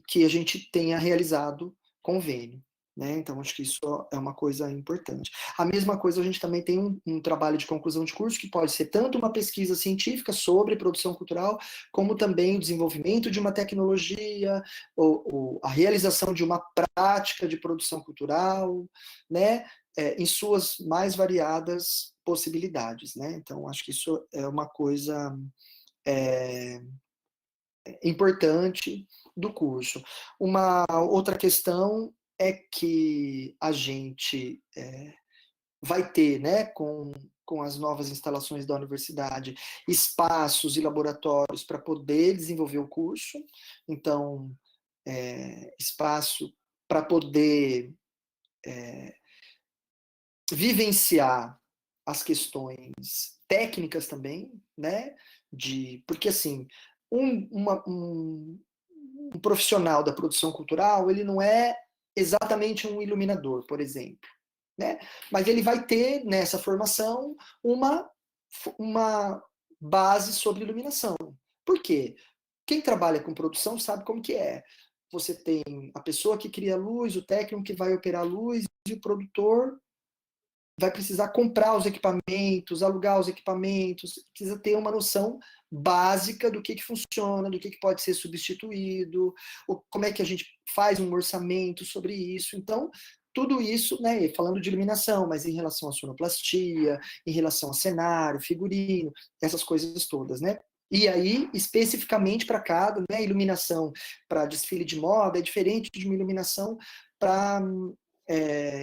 que a gente tenha realizado convênio, né? Então, acho que isso é uma coisa importante. A mesma coisa, a gente também tem um trabalho de conclusão de curso, que pode ser tanto uma pesquisa científica sobre produção cultural, como também o desenvolvimento de uma tecnologia, ou a realização de uma prática de produção cultural, né? Em suas mais variadas possibilidades, né? Então, acho que isso é uma coisa importante do curso. Uma outra questão é que a gente vai ter, né, com as novas instalações da universidade, espaços e laboratórios para poder desenvolver o curso. Então, espaço para poder vivenciar as questões técnicas também, né? Porque assim, um profissional da produção cultural, ele não é exatamente um iluminador, por exemplo, né? Mas ele vai ter nessa formação uma base sobre iluminação. Por quê? Quem trabalha com produção sabe como que é. Você tem a pessoa que cria a luz, o técnico que vai operar a luz, e o produtor vai precisar comprar os equipamentos, alugar os equipamentos, precisa ter uma noção básica do que funciona, do que pode ser substituído, como é que a gente faz um orçamento sobre isso. Então, tudo isso, né, falando de iluminação, mas em relação à sonoplastia, em relação a cenário, figurino, essas coisas todas, né? E aí, especificamente para cada, né, iluminação para desfile de moda é diferente de uma iluminação para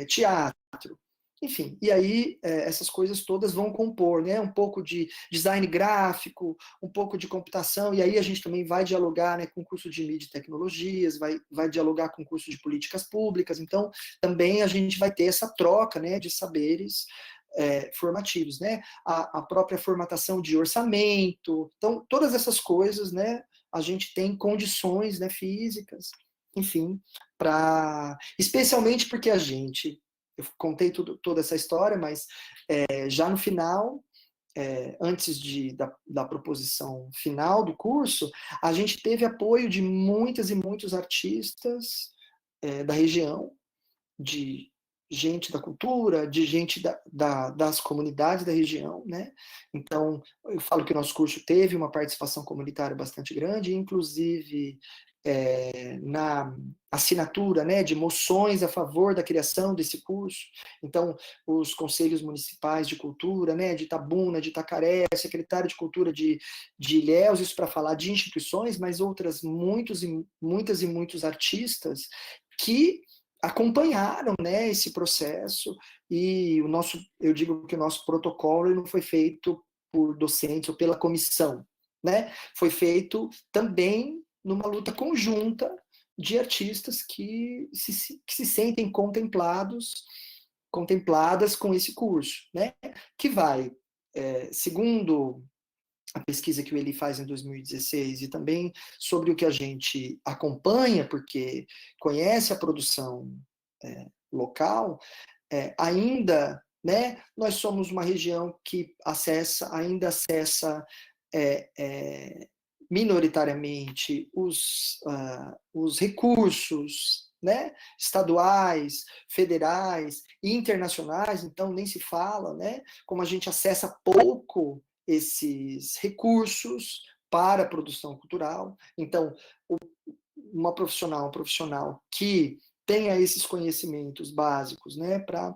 teatro. Enfim, e aí essas coisas todas vão compor, né? Um pouco de design gráfico, um pouco de computação, e aí a gente também vai dialogar, né, com o curso de mídia e tecnologias, vai dialogar com o curso de políticas públicas, então também a gente vai ter essa troca, né, de saberes formativos, né? A própria formatação de orçamento, então todas essas coisas, né, a gente tem condições, né, físicas, enfim, para, especialmente porque a gente, eu contei toda essa história, mas já no final, antes da proposição final do curso, a gente teve apoio de muitas e muitos artistas da região, de gente da cultura, de gente das comunidades da região, né? Então, eu falo que o nosso curso teve uma participação comunitária bastante grande, inclusive na assinatura, né, de moções a favor da criação desse curso. Então, os conselhos municipais de cultura, né, de Itabuna, de Itacaré, secretário de cultura de Ilhéus, isso para falar de instituições, mas outras muitas e muitos artistas que acompanharam, né, esse processo, e eu digo que o nosso protocolo não foi feito por docentes ou pela comissão, né? Foi feito também numa luta conjunta de artistas que se sentem contempladas com esse curso, né? Que vai, segundo a pesquisa que o Eli faz em 2016 e também sobre o que a gente acompanha, porque conhece a produção local, ainda, né, nós somos uma região que ainda acessa minoritariamente os recursos, né, estaduais, federais e internacionais, então nem se fala, né, como a gente acessa pouco esses recursos para a produção cultural. Então, um profissional que tenha esses conhecimentos básicos, né, para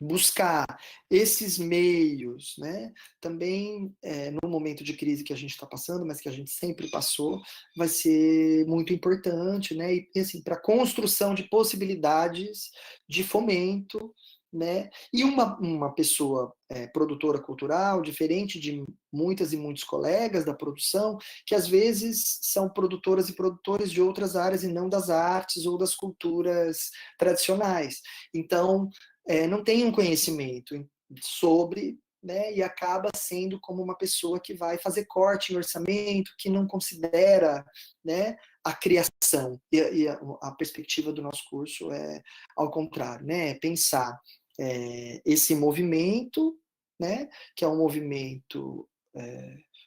buscar esses meios, né, também no momento de crise que a gente está passando, mas que a gente sempre passou, vai ser muito importante, né, e assim, para a construção de possibilidades de fomento, né, e uma pessoa produtora cultural, diferente de muitas e muitos colegas da produção, que às vezes são produtoras e produtores de outras áreas e não das artes ou das culturas tradicionais. Então, não tem um conhecimento sobre, né, e acaba sendo como uma pessoa que vai fazer corte em orçamento, que não considera, né, a criação. E a perspectiva do nosso curso é ao contrário, né, é pensar esse movimento, né, que é um movimento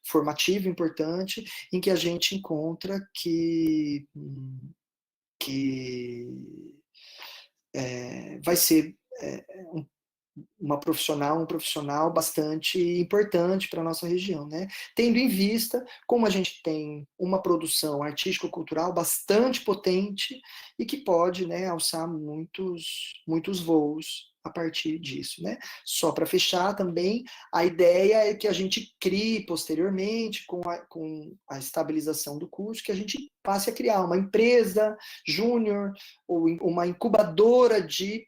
formativo importante, em que a gente encontra que vai ser um profissional bastante importante para a nossa região, né? Tendo em vista como a gente tem uma produção artístico-cultural bastante potente e que pode, né, alçar muitos voos a partir disso, né? Só para fechar também, a ideia é que a gente crie posteriormente, com a estabilização do curso, que a gente passe a criar uma empresa júnior ou uma incubadora de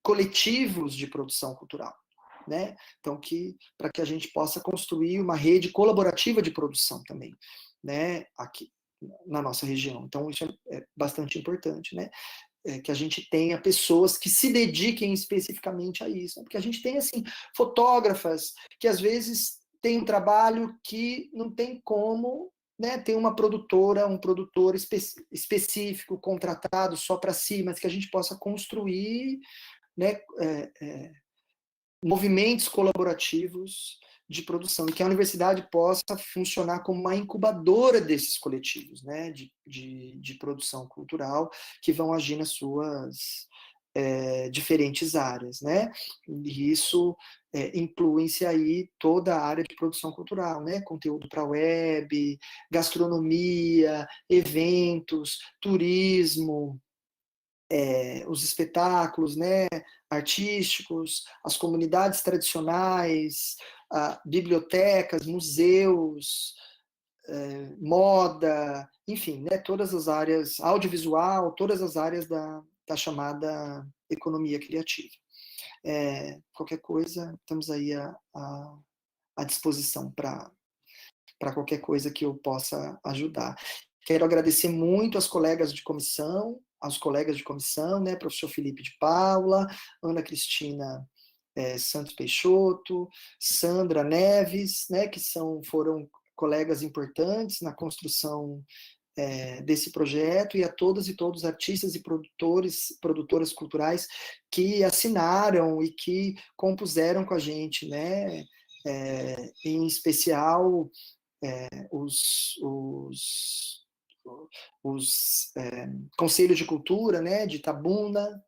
coletivos de produção cultural, né? Então, para que a gente possa construir uma rede colaborativa de produção também, né? Aqui na nossa região. Então, isso é bastante importante, né? Que a gente tenha pessoas que se dediquem especificamente a isso, né? Porque a gente tem, assim, fotógrafas que às vezes tem um trabalho que não tem como, né, ter uma produtora, um produtor específico, contratado só para si, mas que a gente possa construir, né, movimentos colaborativos de produção, e que a universidade possa funcionar como uma incubadora desses coletivos, né, de produção cultural, que vão agir nas suas diferentes áreas, né, e isso inclui-se aí toda a área de produção cultural, né, conteúdo para web, gastronomia, eventos, turismo, os espetáculos, né, artísticos, as comunidades tradicionais, bibliotecas, museus, moda, enfim, né, todas as áreas, audiovisual, todas as áreas da chamada economia criativa. Qualquer coisa, estamos aí à disposição para qualquer coisa que eu possa ajudar. Quero agradecer muito aos colegas de comissão, né, professor Felipe de Paula, Ana Cristina Santos Peixoto, Sandra Neves, né, que foram colegas importantes na construção desse projeto, e a todas e todos os artistas e produtoras culturais que assinaram e que compuseram com a gente, né, em especial os conselhos de cultura, né, de Itabuna,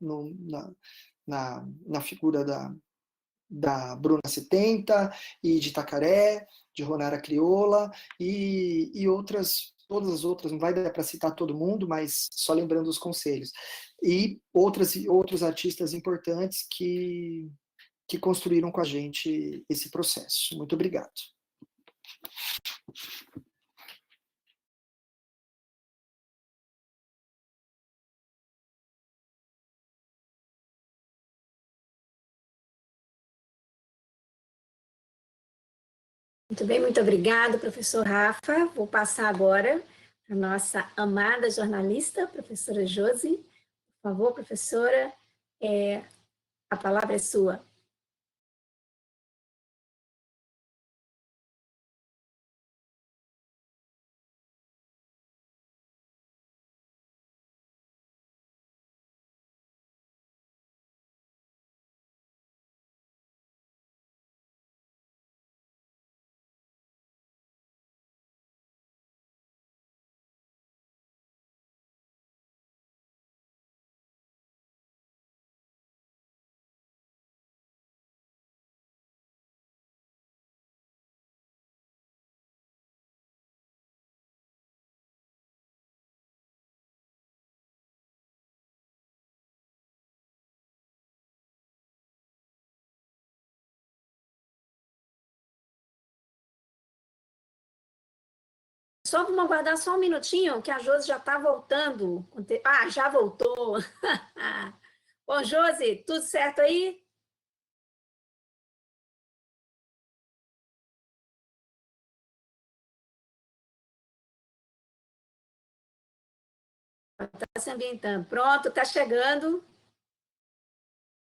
na figura da Bruna 70, e de Itacaré, de Ronara Crioula, e outras, todas as outras, não vai dar para citar todo mundo, mas só lembrando os conselhos. E outros artistas importantes que construíram com a gente esse processo. Muito obrigado. Muito bem, muito obrigada, professor Rafa. Vou passar agora para a nossa amada jornalista, professora Josi. Por favor, professora, a palavra é sua. Só vamos aguardar só um minutinho, que a Josi já está voltando. Já voltou. Bom, Josi, tudo certo aí? Está se ambientando. Pronto, está chegando.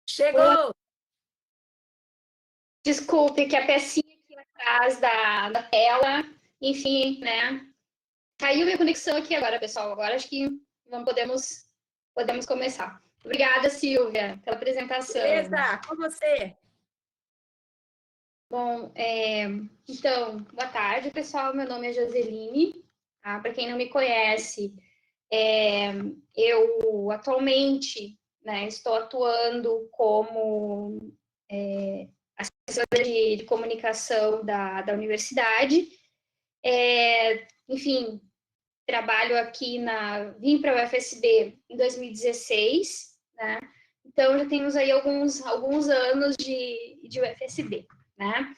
Chegou! Desculpe que a pecinha aqui atrás da tela, enfim, né? Caiu minha conexão aqui agora, pessoal. Agora acho que podemos começar. Obrigada, Silvia, pela apresentação. Beleza, com você. Bom, então, boa tarde, pessoal. Meu nome é Joseline. Tá? Para quem não me conhece, eu atualmente, né, estou atuando como assessora de comunicação da universidade. Enfim, trabalho aqui vim para a UFSB em 2016, né? Então já temos aí alguns anos de UFSB, né?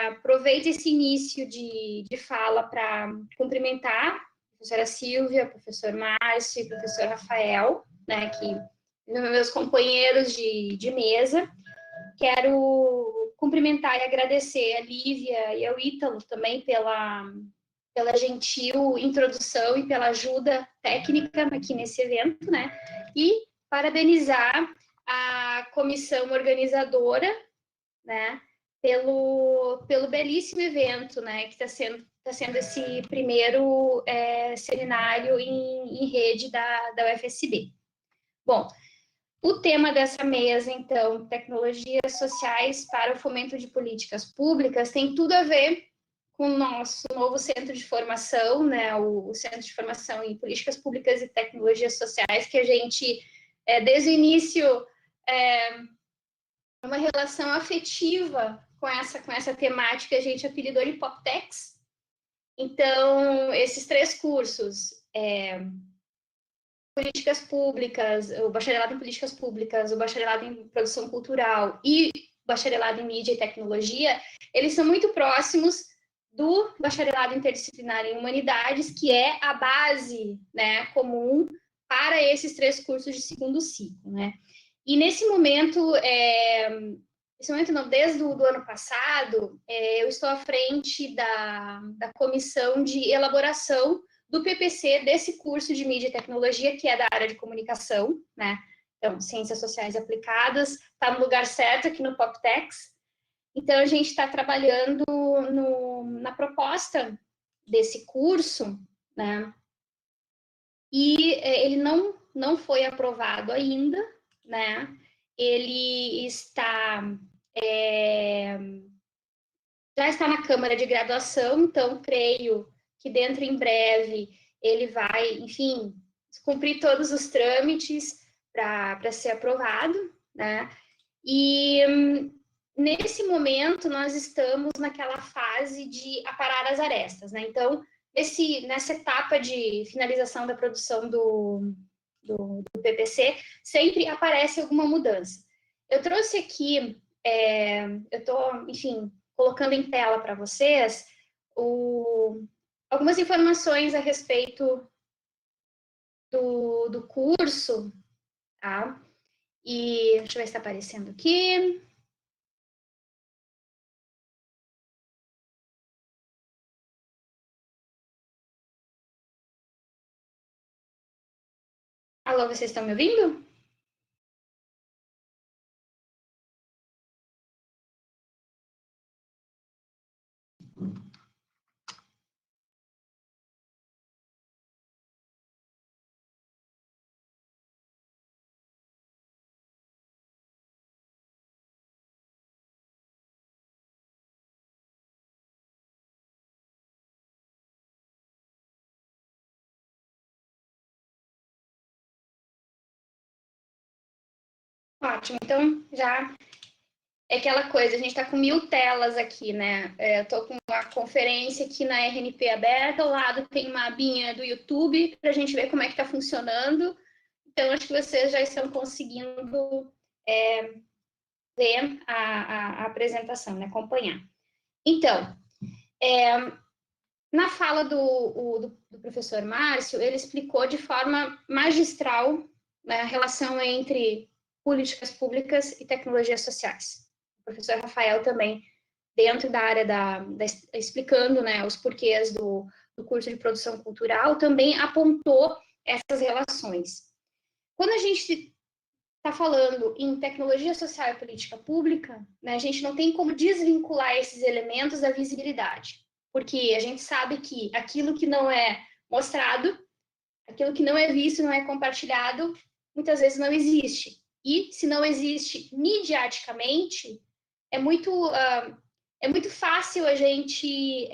Aproveito esse início de fala para cumprimentar a professora Silvia, o professor Márcio e o professor Rafael, né, que são meus companheiros de mesa. Quero cumprimentar e agradecer a Lívia e ao Ítalo também pela gentil introdução e pela ajuda técnica aqui nesse evento, né? E parabenizar a comissão organizadora, né? pelo belíssimo evento, né, que está sendo esse primeiro seminário em rede da UFSB. Bom, o tema dessa mesa, então, tecnologias sociais para o fomento de políticas públicas, tem tudo a ver com o nosso novo centro de formação, né, o Centro de Formação em Políticas Públicas e Tecnologias Sociais, que a gente, desde o início, uma relação afetiva com essa temática, a gente apelidou de PopTechs. Então, esses 3 cursos, políticas públicas, o bacharelado em políticas públicas, o bacharelado em produção cultural e o bacharelado em mídia e tecnologia, eles são muito próximos do bacharelado interdisciplinar em humanidades, que é a base, né, comum para esses 3 cursos de segundo ciclo, né? E nesse momento, não, desde o ano passado, eu estou à frente da comissão de elaboração do PPC desse curso de mídia e tecnologia, que é da área de comunicação, né? Então, ciências sociais aplicadas, está no lugar certo aqui no PopTechs. Então, a gente está trabalhando na proposta desse curso, né? E ele não foi aprovado ainda, né? Ele já está na Câmara de Graduação, então creio que dentro em breve ele vai, enfim, cumprir todos os trâmites para ser aprovado, né? E nesse momento nós estamos naquela fase de aparar as arestas, né? Então, nessa etapa de finalização da produção do PPC, sempre aparece alguma mudança. Eu trouxe aqui, eu estou, enfim, colocando em tela para vocês algumas informações a respeito do curso, tá? E deixa eu ver se está aparecendo aqui. Alô, vocês estão me ouvindo? Ótimo, então já é aquela coisa, a gente está com 1000 telas aqui, né? Eu estou com uma conferência aqui na RNP aberta, ao lado tem uma abinha do YouTube para a gente ver como é que está funcionando. Então, acho que vocês já estão conseguindo ver a apresentação, né? Acompanhar. Então, na fala do professor Márcio, ele explicou de forma magistral, né, a relação entre políticas públicas e tecnologias sociais. O professor Rafael também, dentro da área explicando, né, os porquês do curso de produção cultural, também apontou essas relações. Quando a gente está falando em tecnologia social e política pública, né, a gente não tem como desvincular esses elementos da visibilidade, porque a gente sabe que aquilo que não é mostrado, aquilo que não é visto, não é compartilhado, muitas vezes não existe. E se não existe midiaticamente, é muito fácil a gente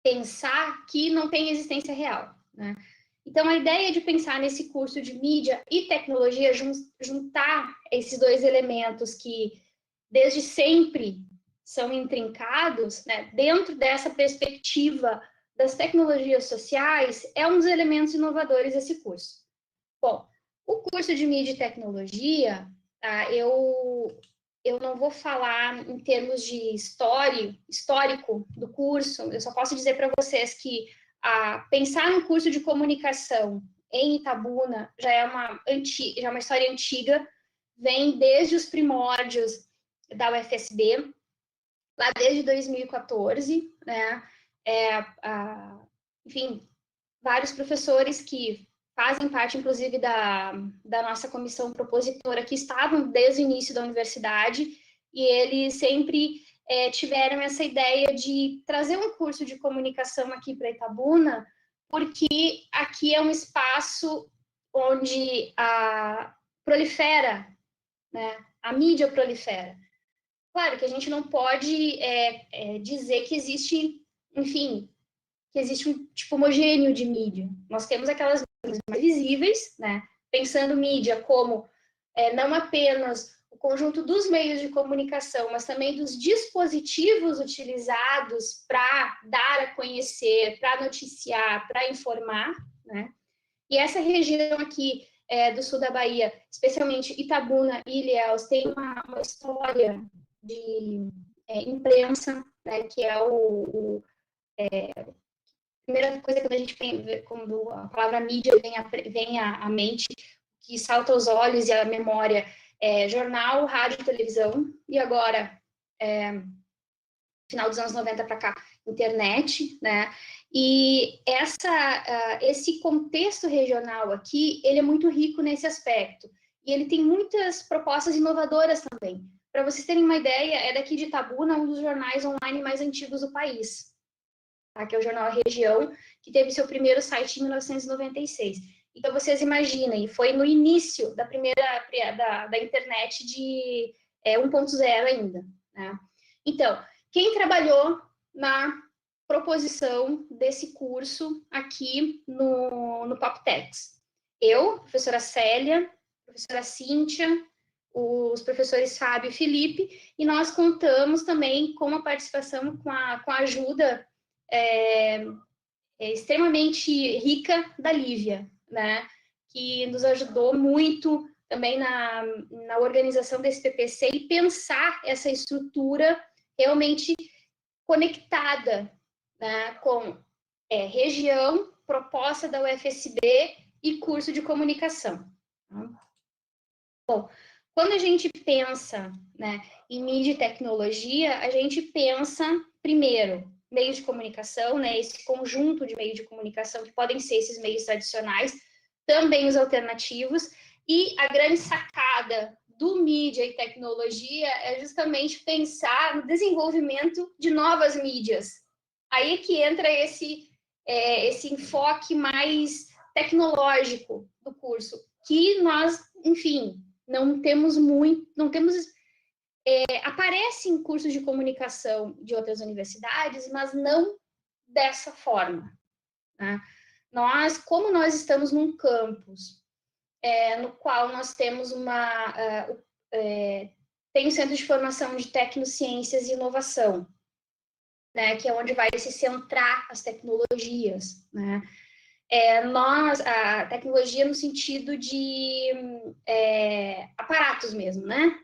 pensar que não tem existência real, né? Então, a ideia de pensar nesse curso de mídia e tecnologia, juntar esses 2 elementos que, desde sempre, são intrincados, né, dentro dessa perspectiva das tecnologias sociais, é um dos elementos inovadores desse curso. Bom, o curso de mídia e tecnologia, tá, eu não vou falar em termos de histórico do curso, eu só posso dizer para vocês que pensar no curso de comunicação em Itabuna já é uma história antiga, vem desde os primórdios da UFSB, lá desde 2014, né? Enfim, vários professores que fazem parte, inclusive, da nossa comissão propositora, que estavam desde o início da universidade, e eles sempre tiveram essa ideia de trazer um curso de comunicação aqui para Itabuna, porque aqui é um espaço onde prolifera, né? A mídia prolifera. Claro que a gente não pode dizer que existe, enfim, que existe um tipo homogêneo de mídia. Nós temos aquelas mídias mais visíveis, né? Pensando mídia como não apenas o conjunto dos meios de comunicação, mas também dos dispositivos utilizados para dar a conhecer, para noticiar, para informar, né? E essa região aqui do sul da Bahia, especialmente Itabuna e Ilhéus, tem uma história de imprensa, né, que é a primeira coisa que a gente vê, quando a palavra mídia vem à mente, que salta aos olhos e à memória, jornal, rádio e televisão, e agora, final dos anos 90 para cá, internet, né? E esse contexto regional aqui, ele é muito rico nesse aspecto, e ele tem muitas propostas inovadoras também. Para vocês terem uma ideia, é daqui de Itabuna, um dos jornais online mais antigos do país, tá? Que é o Jornal A Região, que teve seu primeiro site em 1996. Então, vocês imaginem, foi no início da da internet de 1.0 ainda, né? Então, quem trabalhou na proposição desse curso aqui no Poptex? Eu, professora Célia, professora Cíntia, os professores Fábio e Felipe, e nós contamos também com a participação, com a ajuda extremamente rica da Lívia, né, que nos ajudou muito também na organização desse PPC e pensar essa estrutura realmente conectada, né, com região, proposta da UFSB e curso de comunicação. Bom, quando a gente pensa, né, em mídia e tecnologia, a gente pensa, primeiro, meios de comunicação, né, esse conjunto de meios de comunicação, que podem ser esses meios tradicionais, também os alternativos, e a grande sacada do mídia e tecnologia é justamente pensar no desenvolvimento de novas mídias. Aí que entra esse enfoque mais tecnológico do curso, que nós, enfim, não temos aparece em cursos de comunicação de outras universidades, mas não dessa forma, né? Como nós estamos num campus no qual nós temos tem um centro de formação de tecnociências e inovação, né, que é onde vai se centrar as tecnologias, né? A tecnologia no sentido de aparatos mesmo, né?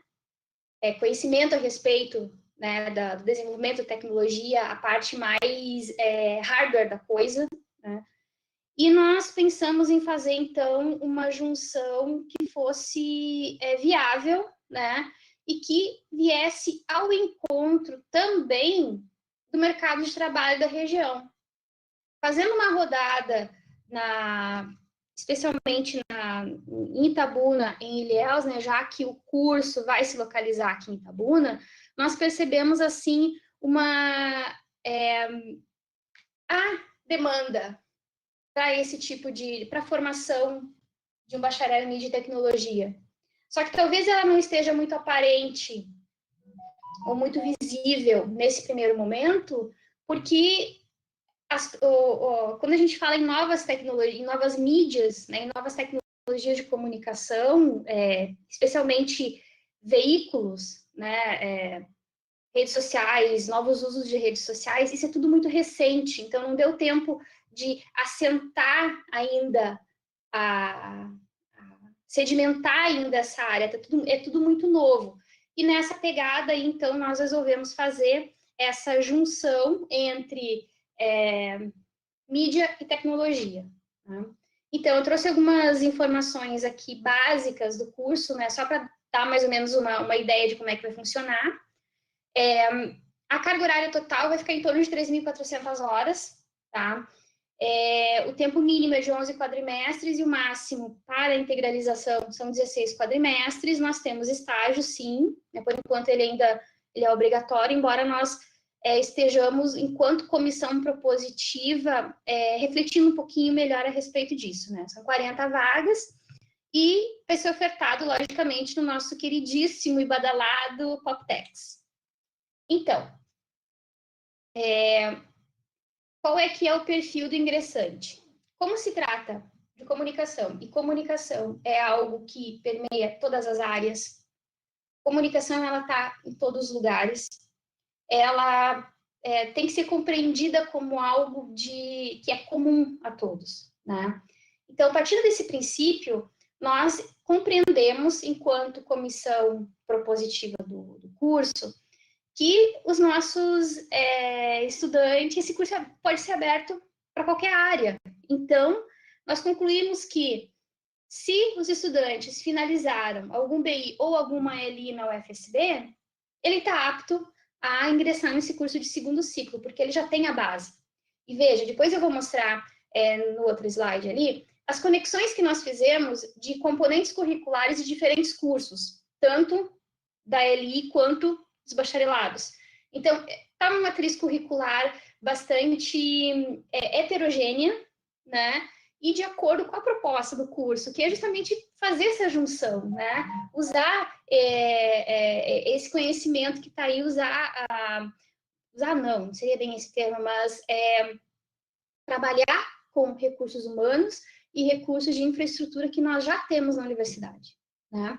Conhecimento a respeito, né, do desenvolvimento da tecnologia, a parte mais hardware da coisa, né? E nós pensamos em fazer, então, uma junção que fosse viável, né, e que viesse ao encontro também do mercado de trabalho da região. Fazendo uma rodada, especialmente em Itabuna, em Ilhéus, né, já que o curso vai se localizar aqui em Itabuna, nós percebemos, assim, a demanda para esse tipo para a formação de um bacharel em mídia e tecnologia. Só que talvez ela não esteja muito aparente ou muito visível nesse primeiro momento, porque quando a gente fala em novas tecnologias, em novas mídias, né, em novas tecnologias de comunicação, especialmente veículos, né, redes sociais, novos usos de redes sociais, isso é tudo muito recente, então não deu tempo de assentar ainda, sedimentar ainda essa área, é tudo muito novo. E nessa pegada, então, nós resolvemos fazer essa junção entre mídia e tecnologia, né? Então, eu trouxe algumas informações aqui básicas do curso, né, só para dar mais ou menos uma ideia de como é que vai funcionar. A carga horária total vai ficar em torno de 3.400 horas, tá? O tempo mínimo é de 11 quadrimestres e o máximo para a integralização são 16 quadrimestres. Nós temos estágio, sim, né? Por enquanto ele é obrigatório, embora nós estejamos, enquanto comissão propositiva, refletindo um pouquinho melhor a respeito disso, né? São 40 vagas e vai ser ofertado, logicamente, no nosso queridíssimo e badalado Poptex. Então, qual é que é o perfil do ingressante? Como se trata de comunicação, e comunicação é algo que permeia todas as áreas, comunicação ela está em todos os lugares, ela tem que ser compreendida como algo que é comum a todos, né? Então, a partir desse princípio, nós compreendemos, enquanto comissão propositiva do curso, que os nossos estudantes, esse curso pode ser aberto para qualquer área. Então, nós concluímos que, se os estudantes finalizaram algum BI ou alguma ELI na UFSB, ele está apto a ingressar nesse curso de segundo ciclo, porque ele já tem a base. E veja, depois eu vou mostrar no outro slide ali, as conexões que nós fizemos de componentes curriculares de diferentes cursos, tanto da ELI quanto dos bacharelados. Então, está uma matriz curricular bastante heterogênea, né? E de acordo com a proposta do curso, que é justamente fazer essa junção, né? Usar esse conhecimento que está aí, usar não seria bem esse termo, mas trabalhar com recursos humanos e recursos de infraestrutura que nós já temos na universidade, né?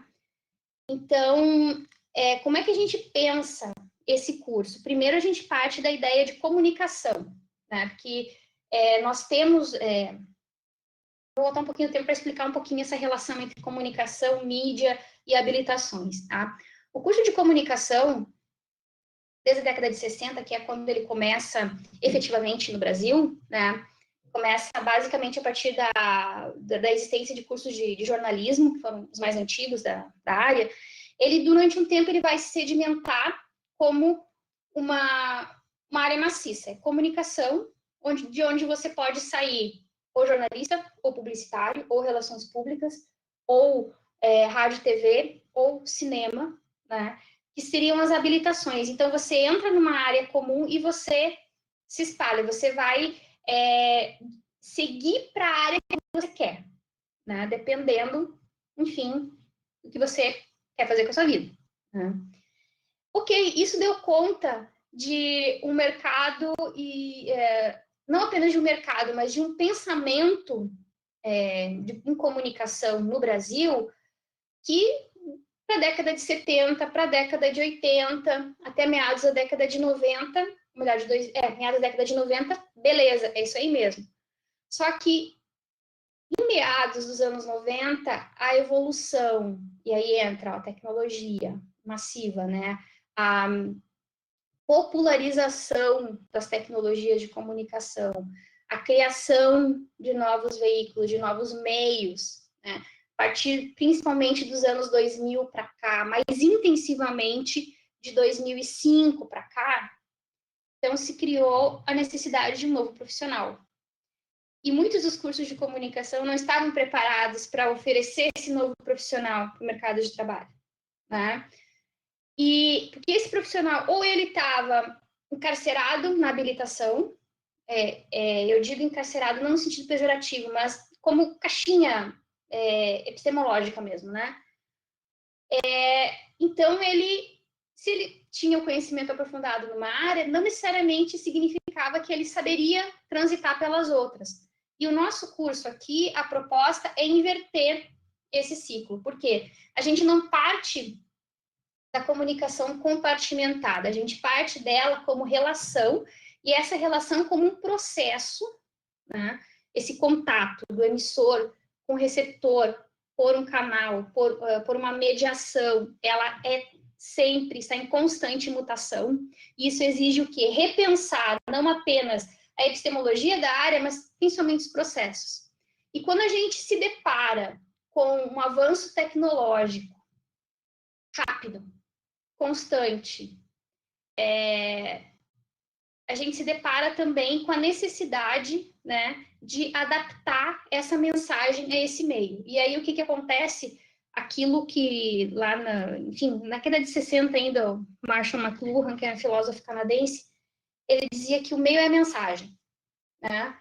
Então, como é que a gente pensa esse curso? Primeiro, a gente parte da ideia de comunicação, né? Porque nós temos... vou voltar um pouquinho o tempo para explicar um pouquinho essa relação entre comunicação, mídia e habilitações, tá? O curso de comunicação, desde a década de 60, que é quando ele começa efetivamente no Brasil, né? Começa basicamente a partir da existência de cursos de jornalismo, que foram os mais antigos da área. Ele, durante um tempo, ele vai se sedimentar como uma área maciça, comunicação, de onde você pode sair ou jornalista, ou publicitário, ou relações públicas, ou rádio, TV, ou cinema, né? Que seriam as habilitações. Então, você entra numa área comum e você se espalha, você vai seguir para a área que você quer, né? Dependendo, enfim, do que você quer fazer com a sua vida, né? Ok, isso deu conta de um mercado não apenas de um mercado, mas de um pensamento em comunicação no Brasil que, para a década de 70, para a década de 80, até meados da década de 90, meados da década de 90, beleza, é isso aí mesmo. Só que, em meados dos anos 90, a evolução, e aí entra a tecnologia massiva, né? A popularização das tecnologias de comunicação, a criação de novos veículos, de novos meios, né? A partir principalmente dos anos 2000 para cá, mais intensivamente de 2005 para cá, então se criou a necessidade de um novo profissional. E muitos dos cursos de comunicação não estavam preparados para oferecer esse novo profissional para o mercado de trabalho, né? E porque esse profissional, ou ele estava encarcerado na habilitação, eu digo encarcerado não no sentido pejorativo, mas como caixinha epistemológica mesmo, né? Então, se ele tinha o conhecimento aprofundado numa área, não necessariamente significava que ele saberia transitar pelas outras. E o nosso curso aqui, a proposta é inverter esse ciclo, porque a gente não parte da comunicação compartimentada, a gente parte dela como relação, e essa relação como um processo, né? Esse contato do emissor com o receptor, por um canal, por uma mediação, ela sempre está em constante mutação, e isso exige o quê? Repensar não apenas a epistemologia da área, mas principalmente os processos. E quando a gente se depara com um avanço tecnológico rápido, constante, a gente se depara também com a necessidade, né, de adaptar essa mensagem a esse meio. E aí o que acontece? Aquilo que lá na década de 60 ainda, o Marshall McLuhan, que é um filósofo canadense, ele dizia que o meio é a mensagem, né?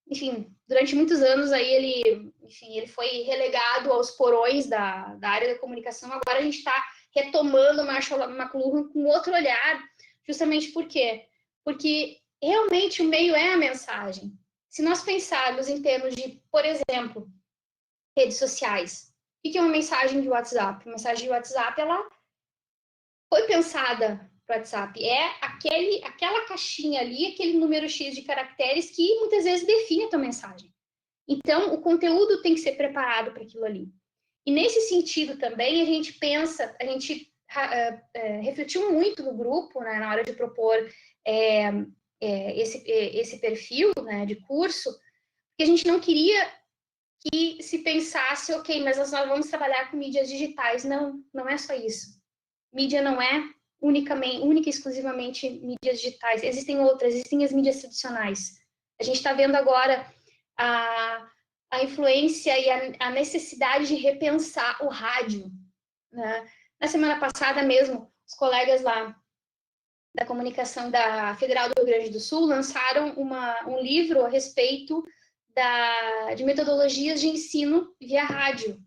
Enfim, durante muitos anos aí ele foi relegado aos porões da área da comunicação. Agora a gente está retomando o Marshall McLuhan com outro olhar, justamente por quê? Porque realmente o meio é a mensagem. Se nós pensarmos em termos de, por exemplo, redes sociais, o que é uma mensagem de WhatsApp? Uma mensagem de WhatsApp, ela foi pensada para o WhatsApp. É aquela caixinha ali, aquele número X de caracteres que muitas vezes define a tua mensagem. Então, o conteúdo tem que ser preparado para aquilo ali. E nesse sentido também, a gente refletiu muito no grupo, né, na hora de propor esse perfil, né, de curso, porque a gente não queria que se pensasse, ok, mas nós vamos trabalhar com mídias digitais. Não, não é só isso. Mídia não é única e exclusivamente mídias digitais. Existem outras, existem as mídias tradicionais. A gente está vendo agora a influência e a necessidade de repensar o rádio, né? Na semana passada mesmo, os colegas lá da comunicação da Federal do Rio Grande do Sul lançaram um livro a respeito de metodologias de ensino via rádio.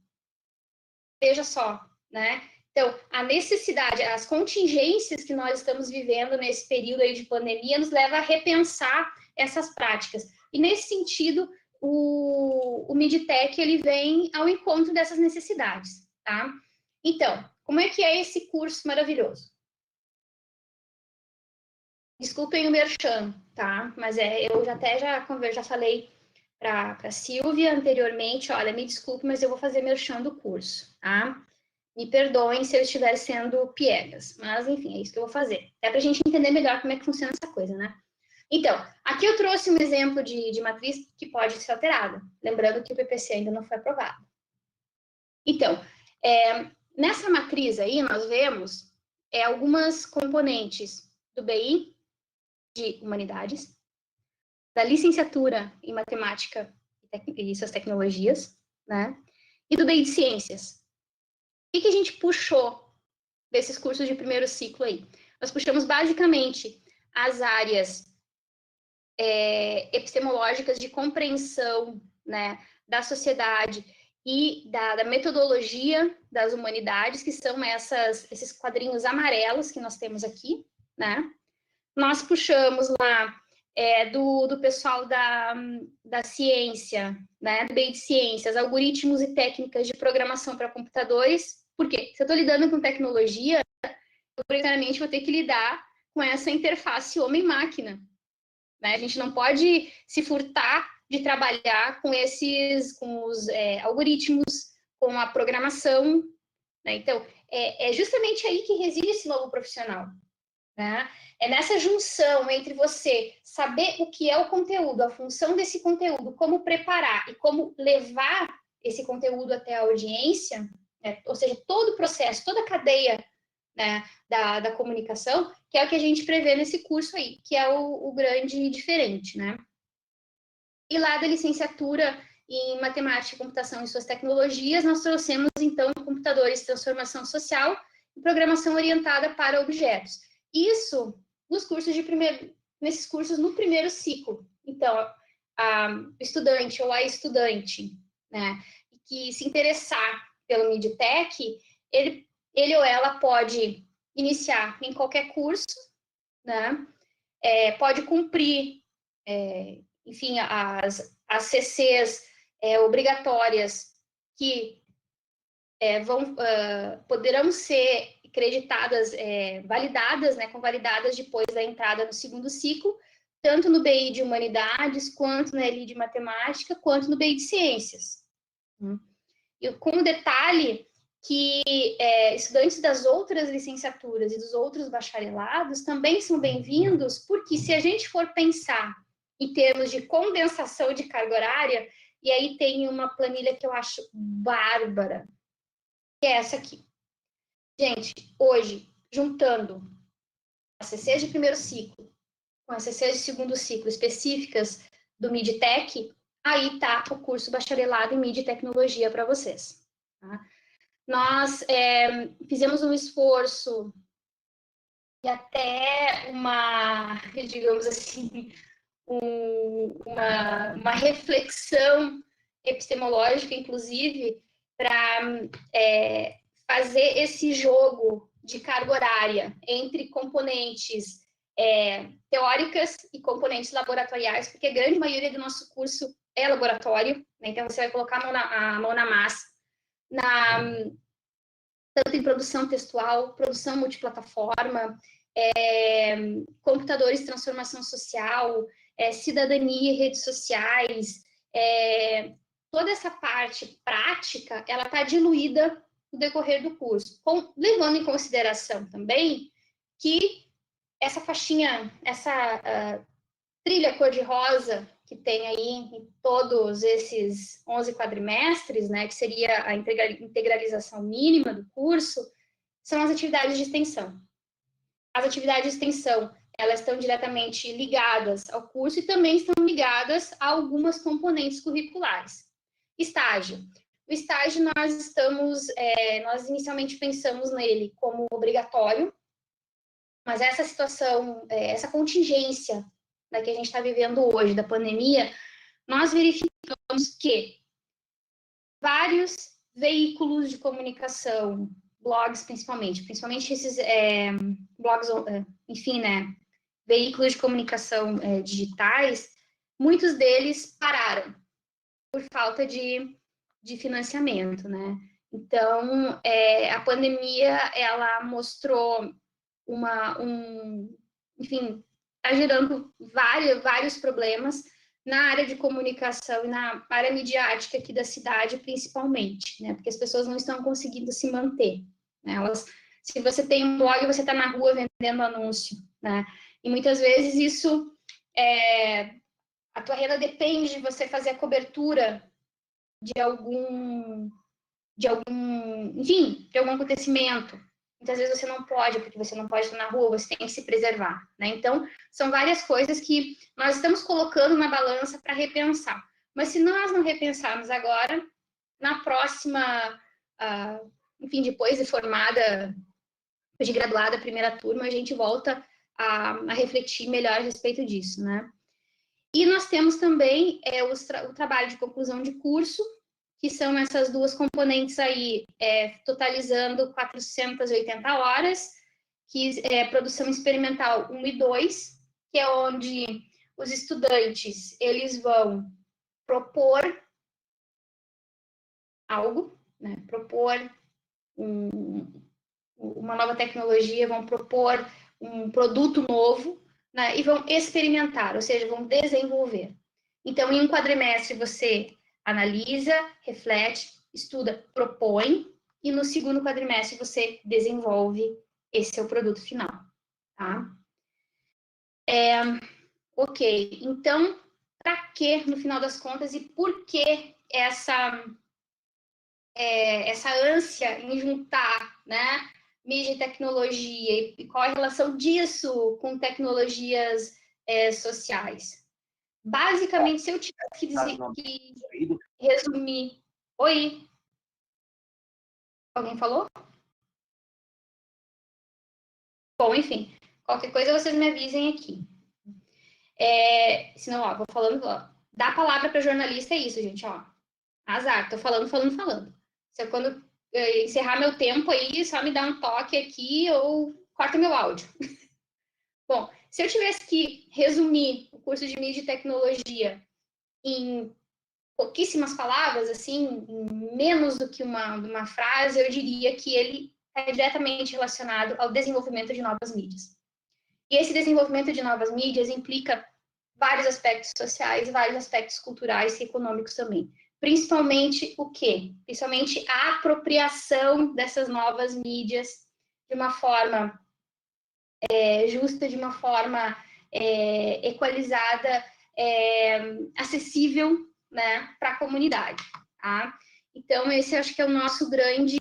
Veja só, né? Então, a necessidade, as contingências que nós estamos vivendo nesse período aí de pandemia nos leva a repensar essas práticas. E nesse sentido, o Midtech, ele vem ao encontro dessas necessidades, tá? Então, como é que é esse curso maravilhoso? Desculpem o merchan, tá? Mas eu já falei para a Silvia anteriormente, olha, me desculpe, mas eu vou fazer merchan do curso, tá? Me perdoem se eu estiver sendo piegas, mas enfim, é isso que eu vou fazer. É para a gente entender melhor como é que funciona essa coisa, né? Então, aqui eu trouxe um exemplo de matriz que pode ser alterada, lembrando que o PPC ainda não foi aprovado. Então, nessa matriz aí, nós vemos algumas componentes do BI de Humanidades, da licenciatura em Matemática e suas tecnologias, né? E do BI de Ciências. O que a gente puxou desses cursos de primeiro ciclo aí? Nós puxamos basicamente as áreas epistemológicas de compreensão, né, da sociedade e da metodologia das humanidades, que são esses quadrinhos amarelos que nós temos aqui, né? Nós puxamos lá do pessoal da ciência, né, do BI de Ciências, algoritmos e técnicas de programação para computadores. Por quê? Se eu estou lidando com tecnologia, eu prioritariamente vou ter que lidar com essa interface homem-máquina. Né? A gente não pode se furtar de trabalhar com os algoritmos, com a programação. Né? Então, é justamente aí que reside esse novo profissional. Né? É nessa junção entre você saber o que é o conteúdo, a função desse conteúdo, como preparar e como levar esse conteúdo até a audiência, né? Ou seja, todo o processo, toda a cadeia, né, da comunicação, que é o que a gente prevê nesse curso aí, que é o grande diferente, né? E lá da licenciatura em Matemática, Computação e suas tecnologias, nós trouxemos, então, computadores de transformação social e programação orientada para objetos. Isso nesses cursos no primeiro ciclo. Então, o estudante ou a estudante, né, que se interessar pelo Midtech, ele ou ela pode iniciar em qualquer curso, né? Pode cumprir, enfim, as CCs obrigatórias que poderão ser creditadas, validadas, né, convalidadas depois da entrada no segundo ciclo, tanto no BI de Humanidades, quanto no LI de Matemática, quanto no BI de Ciências. E com o detalhe que estudantes das outras licenciaturas e dos outros bacharelados também são bem-vindos, porque se a gente for pensar em termos de condensação de carga horária, e aí tem uma planilha que eu acho bárbara, que é essa aqui. Gente, hoje, juntando a CC de primeiro ciclo com as CCs de segundo ciclo específicas do MIDTech, aí está o curso Bacharelado em Mídia e Tecnologia para vocês. Tá? Nós fizemos um esforço e até digamos assim, uma reflexão epistemológica, inclusive, para fazer esse jogo de carga horária entre componentes teóricas e componentes laboratoriais, porque a grande maioria do nosso curso é laboratório, né? Então você vai colocar a mão na massa, tanto em produção textual, produção multiplataforma, computadores de transformação social, cidadania e redes sociais, toda essa parte prática, ela está diluída no decorrer do curso, levando em consideração também que essa faixinha, essa trilha cor-de-rosa que tem aí em todos esses 11 quadrimestres, né, que seria a integralização mínima do curso, são as atividades de extensão. As atividades de extensão, elas estão diretamente ligadas ao curso e também estão ligadas a algumas componentes curriculares. Estágio. O estágio, nós inicialmente pensamos nele como obrigatório, mas essa situação, essa contingência, né, que a gente está vivendo hoje, da pandemia, nós verificamos que vários veículos de comunicação, blogs principalmente esses blogs, enfim, né, veículos de comunicação digitais, muitos deles pararam por falta de financiamento, né? Então, a pandemia, ela mostrou enfim, está gerando vários problemas na área de comunicação e na área midiática aqui da cidade, principalmente, né? Porque as pessoas não estão conseguindo se manter, né? Se você tem um blog, você está na rua vendendo anúncio, né? E muitas vezes isso, a tua renda depende de você fazer a cobertura de algum acontecimento. Muitas vezes você não pode, porque você não pode estar na rua, você tem que se preservar, né? Então, são várias coisas que nós estamos colocando na balança para repensar. Mas se nós não repensarmos agora, na próxima, enfim, depois de formada, de graduada, a primeira turma, a gente volta a refletir melhor a respeito disso, né? E nós temos também o trabalho de conclusão de curso, que são essas duas componentes aí, totalizando 480 horas, que é produção experimental 1 e 2, que é onde os estudantes, eles vão propor algo, né? Propor uma nova tecnologia, vão propor um produto novo, né? E vão experimentar, ou seja, vão desenvolver. Então, em um quadrimestre, você analisa, reflete, estuda, propõe, e no segundo quadrimestre você desenvolve esse seu produto final, tá? Ok, então, para que, no final das contas, e por que essa ânsia em juntar, né, mídia e tecnologia, e qual a relação disso com tecnologias sociais? Basicamente, se eu tivesse que resumir... Oi? Alguém falou? Bom, enfim, qualquer coisa vocês me avisem aqui. Senão, ó, vou falando, ó, dar a palavra para jornalista é isso, gente, ó. Azar, tô falando. Se eu, quando encerrar meu tempo aí, só me dá um toque aqui ou corta meu áudio. Bom, se eu tivesse que resumir o curso de mídia e tecnologia em pouquíssimas palavras, assim, menos do que uma frase, eu diria que ele é diretamente relacionado ao desenvolvimento de novas mídias. E esse desenvolvimento de novas mídias implica vários aspectos sociais, vários aspectos culturais e econômicos também. Principalmente o quê? Principalmente a apropriação dessas novas mídias de uma forma justa, de uma forma equalizada, acessível, né, para a comunidade, tá? Então, esse eu acho que é o nosso grande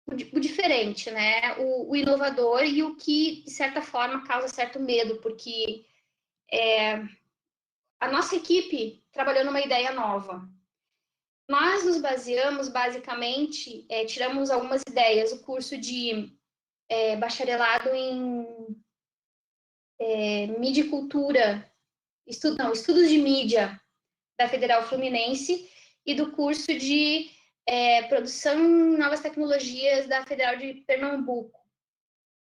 o diferente, né? O inovador e o que, de certa forma, causa certo medo, porque a nossa equipe trabalhou numa ideia nova. Nós nos baseamos, basicamente, tiramos algumas ideias, o curso de bacharelado em mídia e cultura, estudos de mídia da Federal Fluminense e do curso de produção em novas tecnologias da Federal de Pernambuco.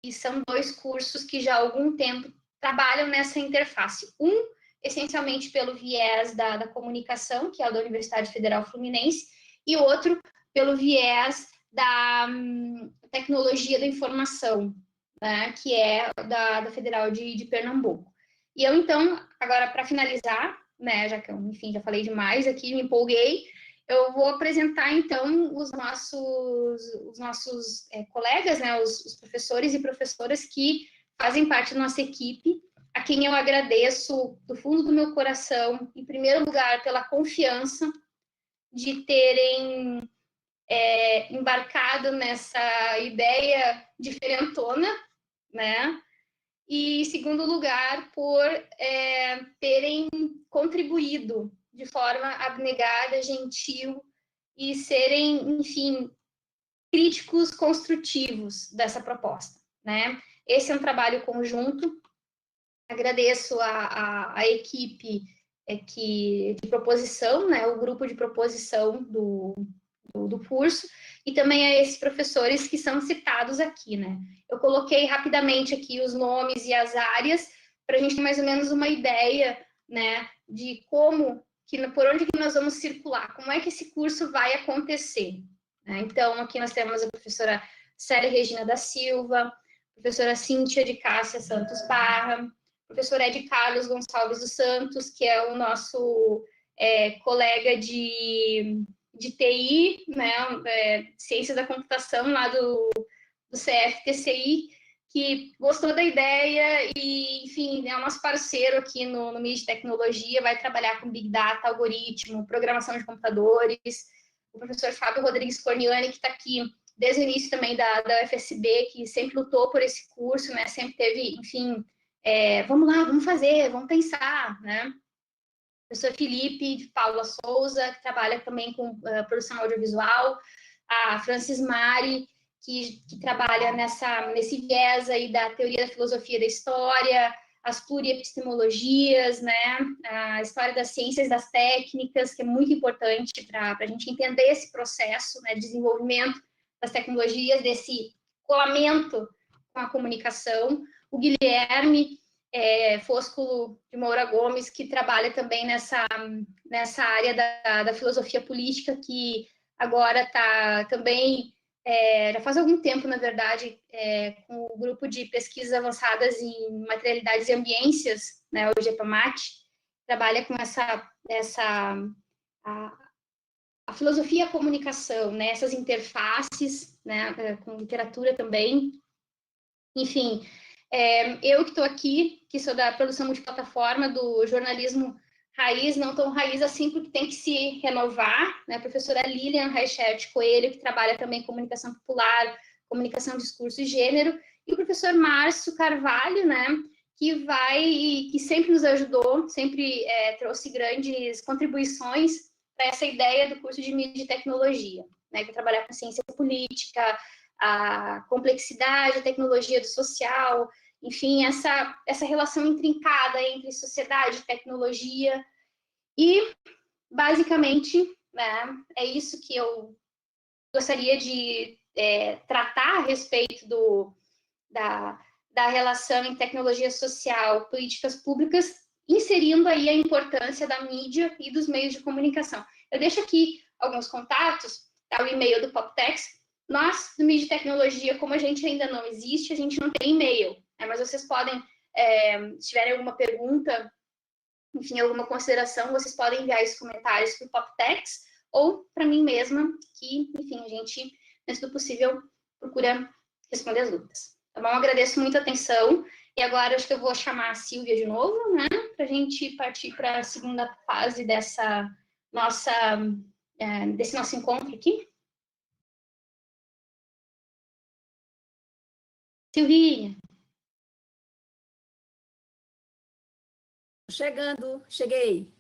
E são 2 cursos que já há algum tempo trabalham nessa interface. Um, essencialmente pelo viés da comunicação, que é o da Universidade Federal Fluminense, e outro pelo viés da tecnologia da informação, né, que é da Federal de Pernambuco. E eu, então, agora, para finalizar, né, já que eu, enfim, já falei demais aqui, me empolguei, eu vou apresentar, então, os nossos colegas, né, os professores e professoras que fazem parte da nossa equipe, a quem eu agradeço do fundo do meu coração, em primeiro lugar, pela confiança de terem embarcado nessa ideia diferentona, né? E, em segundo lugar, por terem contribuído de forma abnegada, gentil e serem, enfim, críticos construtivos dessa proposta, né? Esse é um trabalho conjunto. Agradeço a equipe de proposição, né? O grupo de proposição do curso, e também a esses professores que são citados aqui, né? Eu coloquei rapidamente aqui os nomes e as áreas, para a gente ter mais ou menos uma ideia, né, de como, por onde que nós vamos circular, como é que esse curso vai acontecer, né? Então, aqui nós temos a professora Célia Regina da Silva, a professora Cíntia de Cássia Santos Parra, o professor Ed Carlos Gonçalves dos Santos, que é o nosso colega de TI, né, Ciência da Computação, lá do CFTCI, que gostou da ideia e, enfim, é o nosso parceiro aqui no MID de Tecnologia, vai trabalhar com Big Data, algoritmo, programação de computadores. O professor Fábio Rodrigues Corniani, que está aqui desde o início também da UFSB, que sempre lutou por esse curso, né, sempre teve, enfim, vamos lá, vamos fazer, vamos pensar, né? O professor Felipe de Paula Souza, que trabalha também com produção audiovisual, a Francis Mari, que trabalha nesse viés aí da teoria da filosofia da história, as pluriepistemologias, né, a história das ciências das técnicas, que é muito importante para a gente entender esse processo, né, de desenvolvimento das tecnologias, desse colamento com a comunicação. O Guilherme Fosculo de Moura Gomes, que trabalha também nessa área da filosofia política, que agora está também, já faz algum tempo, na verdade, com o grupo de pesquisas avançadas em materialidades e ambiências, né, o GEPAMAT, trabalha com a filosofia e a comunicação, né, essas interfaces, né, com literatura também, enfim. Eu que estou aqui, que sou da produção multiplataforma, do jornalismo raiz, não tão raiz assim, porque tem que se renovar, né? A professora Lilian Reichert Coelho, que trabalha também em comunicação popular, comunicação, discurso e gênero, e o professor Márcio Carvalho, né? Que sempre nos ajudou, sempre trouxe grandes contribuições para essa ideia do curso de mídia e tecnologia, né? Que trabalhar com ciência política, a complexidade, a tecnologia do social, enfim, essa relação intrincada entre sociedade e tecnologia. E, basicamente, né, é isso que eu gostaria de tratar a respeito da relação em tecnologia social, políticas públicas, inserindo aí a importância da mídia e dos meios de comunicação. Eu deixo aqui alguns contatos, tá? O e-mail do Poptex. Nós, do MID de Tecnologia, como a gente ainda não existe, a gente não tem e-mail, né? Mas vocês podem, se tiverem alguma pergunta, enfim, alguma consideração, vocês podem enviar esses comentários para o Poptex ou para mim mesma, que, enfim, a gente, dentro do possível, procura responder as dúvidas. Tá bom? Agradeço muito a atenção e agora acho que eu vou chamar a Silvia de novo, né? Para a gente partir para a segunda fase desse nosso encontro aqui. Silvinha. Cheguei.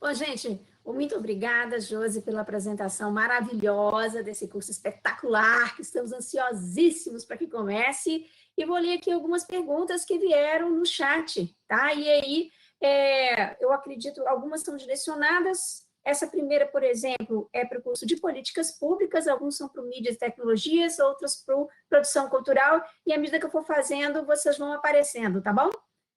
Bom, gente, muito obrigada, Josi, pela apresentação maravilhosa desse curso espetacular, que estamos ansiosíssimos para que comece. E vou ler aqui algumas perguntas que vieram no chat, tá? E aí, eu acredito, algumas são direcionadas. Essa primeira, por exemplo, é para o curso de Políticas Públicas, alguns são para o Mídias e Tecnologias, outros para o Produção Cultural, e à medida que eu for fazendo, vocês vão aparecendo, tá bom?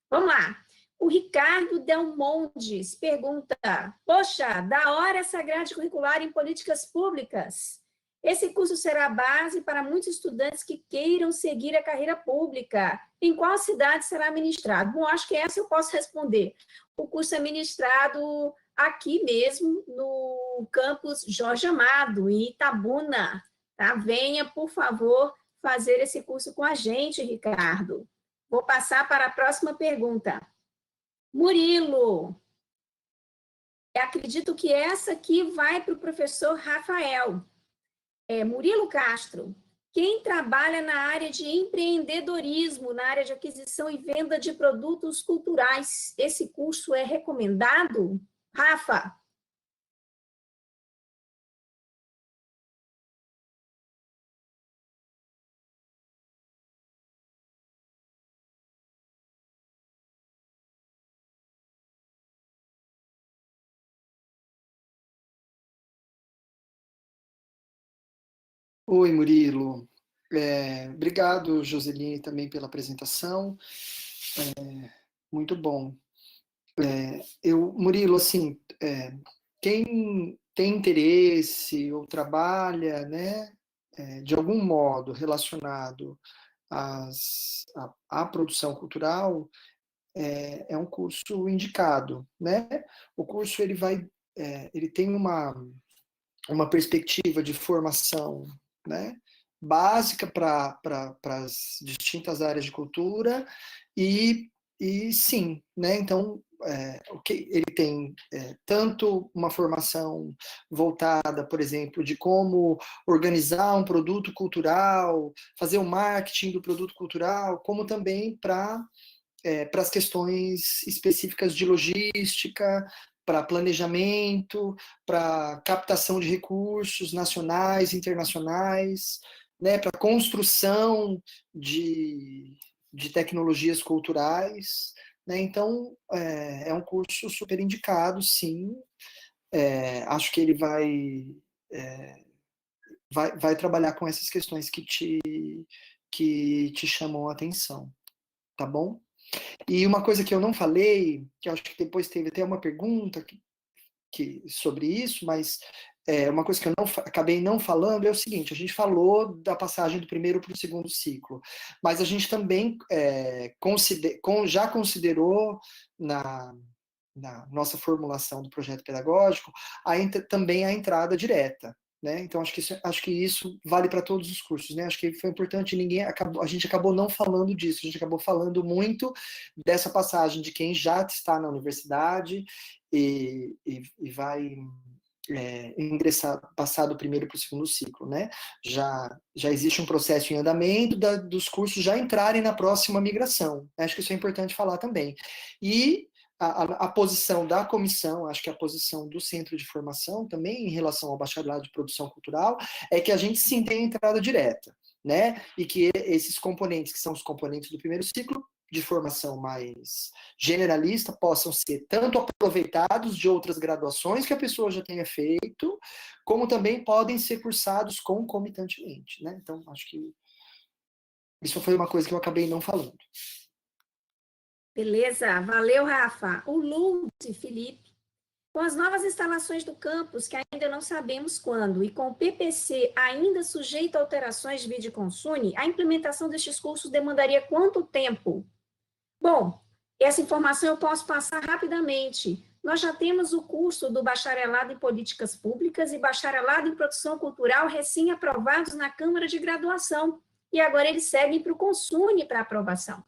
Vamos lá. O Ricardo Del Mondes pergunta, poxa, da hora essa grade curricular em políticas públicas. Esse curso será a base para muitos estudantes que queiram seguir a carreira pública. Em qual cidade será ministrado? Bom, acho que essa eu posso responder. O curso é ministrado aqui mesmo, no campus Jorge Amado, em Itabuna. Tá? Venha, por favor, fazer esse curso com a gente, Ricardo. Vou passar para a próxima pergunta. Murilo, acredito que essa aqui vai para o professor Rafael. Murilo Castro, quem trabalha na área de empreendedorismo, na área de aquisição e venda de produtos culturais, esse curso é recomendado? Rafa? Oi, Murilo. Obrigado, Joseline, também pela apresentação. Muito bom. Murilo, assim, quem tem interesse ou trabalha, né, de algum modo relacionado à produção cultural, é um curso indicado, né? O curso ele tem uma perspectiva de formação, né, básica para as distintas áreas de cultura e sim, né, então ele tem tanto uma formação voltada, por exemplo, de como organizar um produto cultural, fazer o marketing do produto cultural, como também para as questões específicas de logística, para planejamento, para captação de recursos nacionais, internacionais, né, para construção de tecnologias culturais, né? Então, é um curso super indicado, sim. Acho que ele vai trabalhar com essas questões que te chamam a atenção, tá bom? E uma coisa que eu não falei, que eu acho que depois teve até uma pergunta sobre isso, mas uma coisa que eu acabei não falando é o seguinte: a gente falou da passagem do primeiro para o segundo ciclo, mas a gente também já considerou na nossa formulação do projeto pedagógico também a entrada direta. Né? Então, acho que isso vale para todos os cursos. Né? Acho que foi importante, a gente acabou não falando disso, a gente acabou falando muito dessa passagem de quem já está na universidade e vai ingressar, passar do primeiro para o segundo ciclo. Né? Já existe um processo em andamento dos cursos já entrarem na próxima migração. Acho que isso é importante falar também. E a posição da comissão, acho que a posição do centro de formação também em relação ao bacharelado de produção cultural é que a gente sim tem entrada direta, né? E que esses componentes, que são os componentes do primeiro ciclo de formação mais generalista, possam ser tanto aproveitados de outras graduações que a pessoa já tenha feito, como também podem ser cursados concomitantemente, né? Então, acho que isso foi uma coisa que eu acabei não falando. Beleza, valeu, Rafa. O Lúcio Felipe, com as novas instalações do campus, que ainda não sabemos quando, e com o PPC ainda sujeito a alterações de Videoconsune, a implementação destes cursos demandaria quanto tempo? Bom, essa informação eu posso passar rapidamente. Nós já temos o curso do Bacharelado em Políticas Públicas e Bacharelado em Produção Cultural recém-aprovados na Câmara de Graduação, e agora eles seguem para o Consune para aprovação.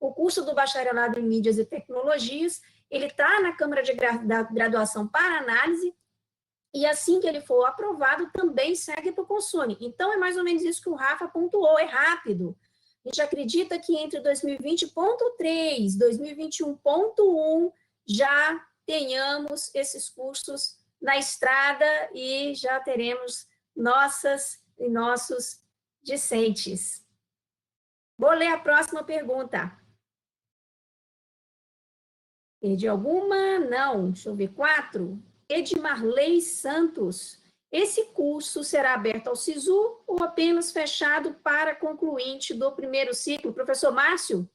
O curso do Bacharelado em Mídias e Tecnologias, ele está na Câmara de Graduação para análise, e assim que ele for aprovado, também segue para o Consune. Então, é mais ou menos isso que o Rafa pontuou, é rápido. A gente acredita que entre 2020.3 e 2021.1 já tenhamos esses cursos na estrada e já teremos nossas e nossos discentes. Vou ler a próxima pergunta. Perdi alguma? Não. Deixa eu ver. 4. Edmarley Santos. Esse curso será aberto ao SISU ou apenas fechado para concluinte do primeiro ciclo? Professor Márcio?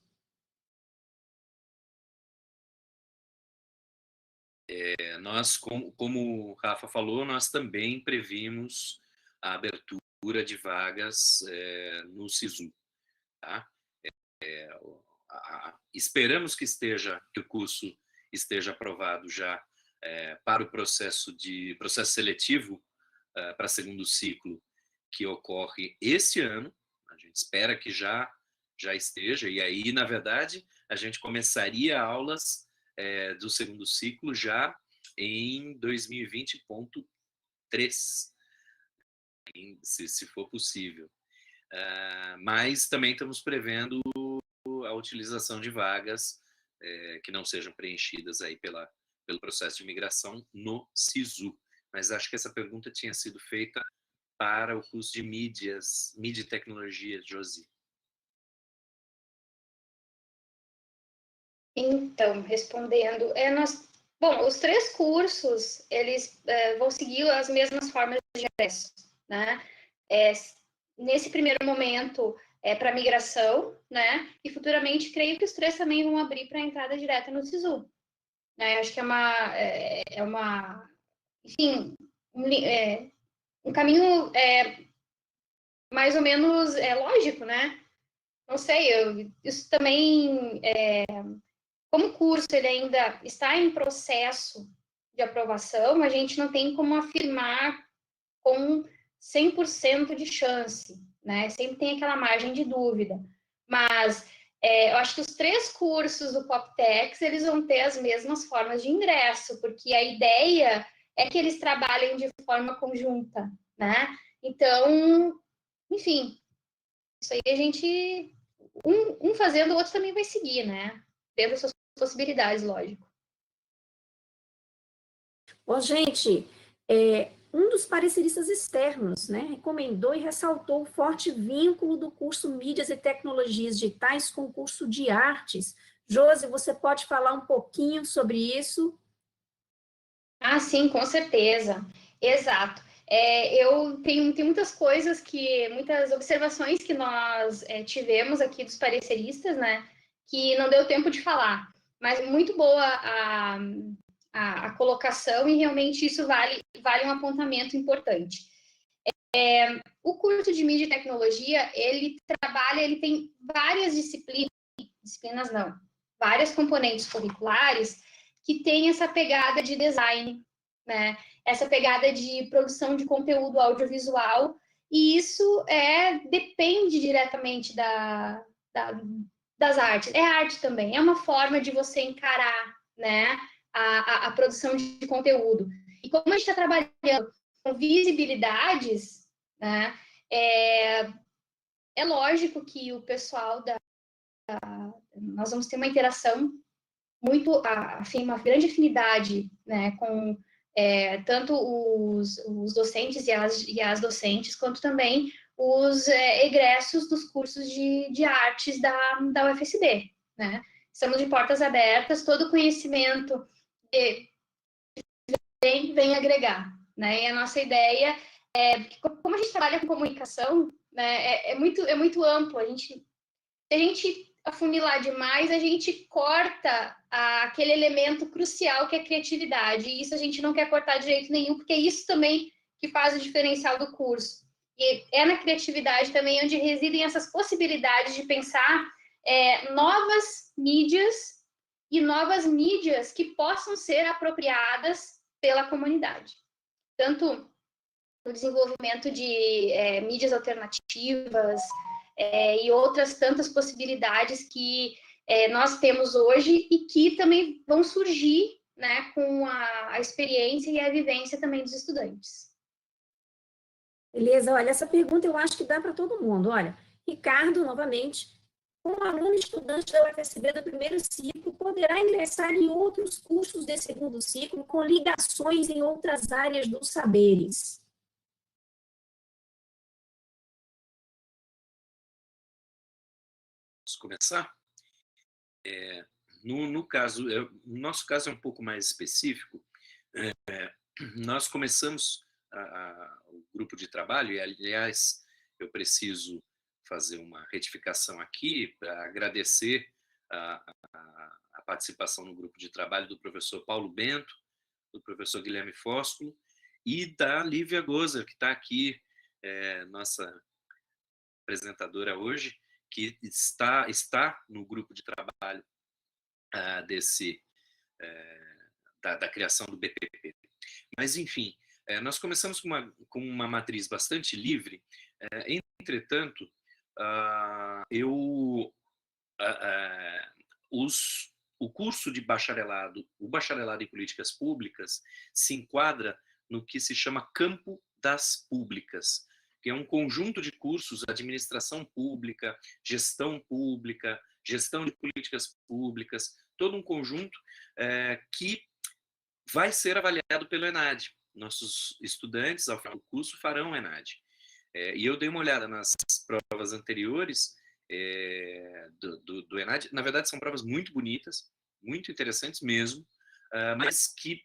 Nós, como o Rafa falou, nós também previmos a abertura de vagas no SISU. Tá? Esperamos que o curso esteja aprovado já para o processo seletivo para segundo ciclo, que ocorre esse ano. A gente espera que já esteja, e aí, na verdade, a gente começaria aulas do segundo ciclo já em 2020.3, se for possível. Mas também estamos prevendo a utilização de vagas que não sejam preenchidas aí pelo processo de migração no SISU. Mas acho que essa pergunta tinha sido feita para o curso de mídia e tecnologia, Josi. Então, respondendo, bom, os 3 cursos, eles vão seguir as mesmas formas de ingresso, né? Nesse primeiro momento, para migração, né? E futuramente, creio que os 3 também vão abrir para entrada direta no SISU. Né? Acho que enfim, um caminho mais ou menos lógico, né? Não sei, isso também, como o curso ele ainda está em processo de aprovação, a gente não tem como afirmar com 100% de chance, né? Sempre tem aquela margem de dúvida. Mas eu acho que os 3 cursos do Poptex, eles vão ter as mesmas formas de ingresso, porque a ideia é que eles trabalhem de forma conjunta, né? Então, enfim, isso aí a gente, um fazendo, o outro também vai seguir, né? Dentro das suas possibilidades, lógico. Bom, gente, um dos pareceristas externos, né, recomendou e ressaltou o forte vínculo do curso Mídias e Tecnologias Digitais com o curso de Artes. Josi, você pode falar um pouquinho sobre isso? Ah, sim, com certeza. Exato. Eu tenho muitas muitas observações que nós tivemos aqui dos pareceristas, né, que não deu tempo de falar, mas muito boa a colocação e realmente isso vale um apontamento importante. O curso de mídia e tecnologia, ele tem várias disciplinas não, várias componentes curriculares que tem essa pegada de design, né? Essa pegada de produção de conteúdo audiovisual, e isso depende diretamente das artes. É arte também, é uma forma de você encarar, né, a produção de conteúdo. E como a gente está trabalhando com visibilidades, né, é lógico que o pessoal nós vamos ter uma interação muito, uma grande afinidade, né, com tanto os docentes e as docentes, quanto também os egressos dos cursos de artes da UFSB, né? Estamos de portas abertas, todo conhecimento vem agregar, né? E a nossa ideia como a gente trabalha com comunicação, né, é muito amplo, se a gente afunilar demais, a gente corta aquele elemento crucial que é a criatividade, e isso a gente não quer cortar de jeito nenhum, porque é isso também que faz o diferencial do curso. E é na criatividade também onde residem essas possibilidades de pensar novas mídias e novas mídias que possam ser apropriadas pela comunidade. Tanto no desenvolvimento de mídias alternativas, e outras tantas possibilidades que nós temos hoje e que também vão surgir, né, com a experiência e a vivência também dos estudantes. Beleza, olha, essa pergunta eu acho que dá para todo mundo. Olha, Ricardo, novamente, um aluno estudante da UFSB do primeiro ciclo poderá ingressar em outros cursos de segundo ciclo com ligações em outras áreas dos saberes. Posso começar? No nosso caso é um pouco mais específico. Nós começamos o grupo de trabalho, e, aliás, eu preciso fazer uma retificação aqui para agradecer a participação no grupo de trabalho do professor Paulo Bento, do professor Guilherme Fósculo e da Lívia Gozer, que está aqui, nossa apresentadora hoje, que está no grupo de trabalho da criação do BPP. Mas, enfim, nós começamos com uma matriz bastante livre. Entretanto, o curso de bacharelado, o bacharelado em políticas públicas, se enquadra no que se chama campo das públicas, que é um conjunto de cursos: administração pública, gestão de políticas públicas, todo um conjunto que vai ser avaliado pelo ENAD. Nossos estudantes, ao final do curso, farão o ENAD. E eu dei uma olhada nas provas anteriores do ENAD. Na verdade, são provas muito bonitas, muito interessantes mesmo, mas que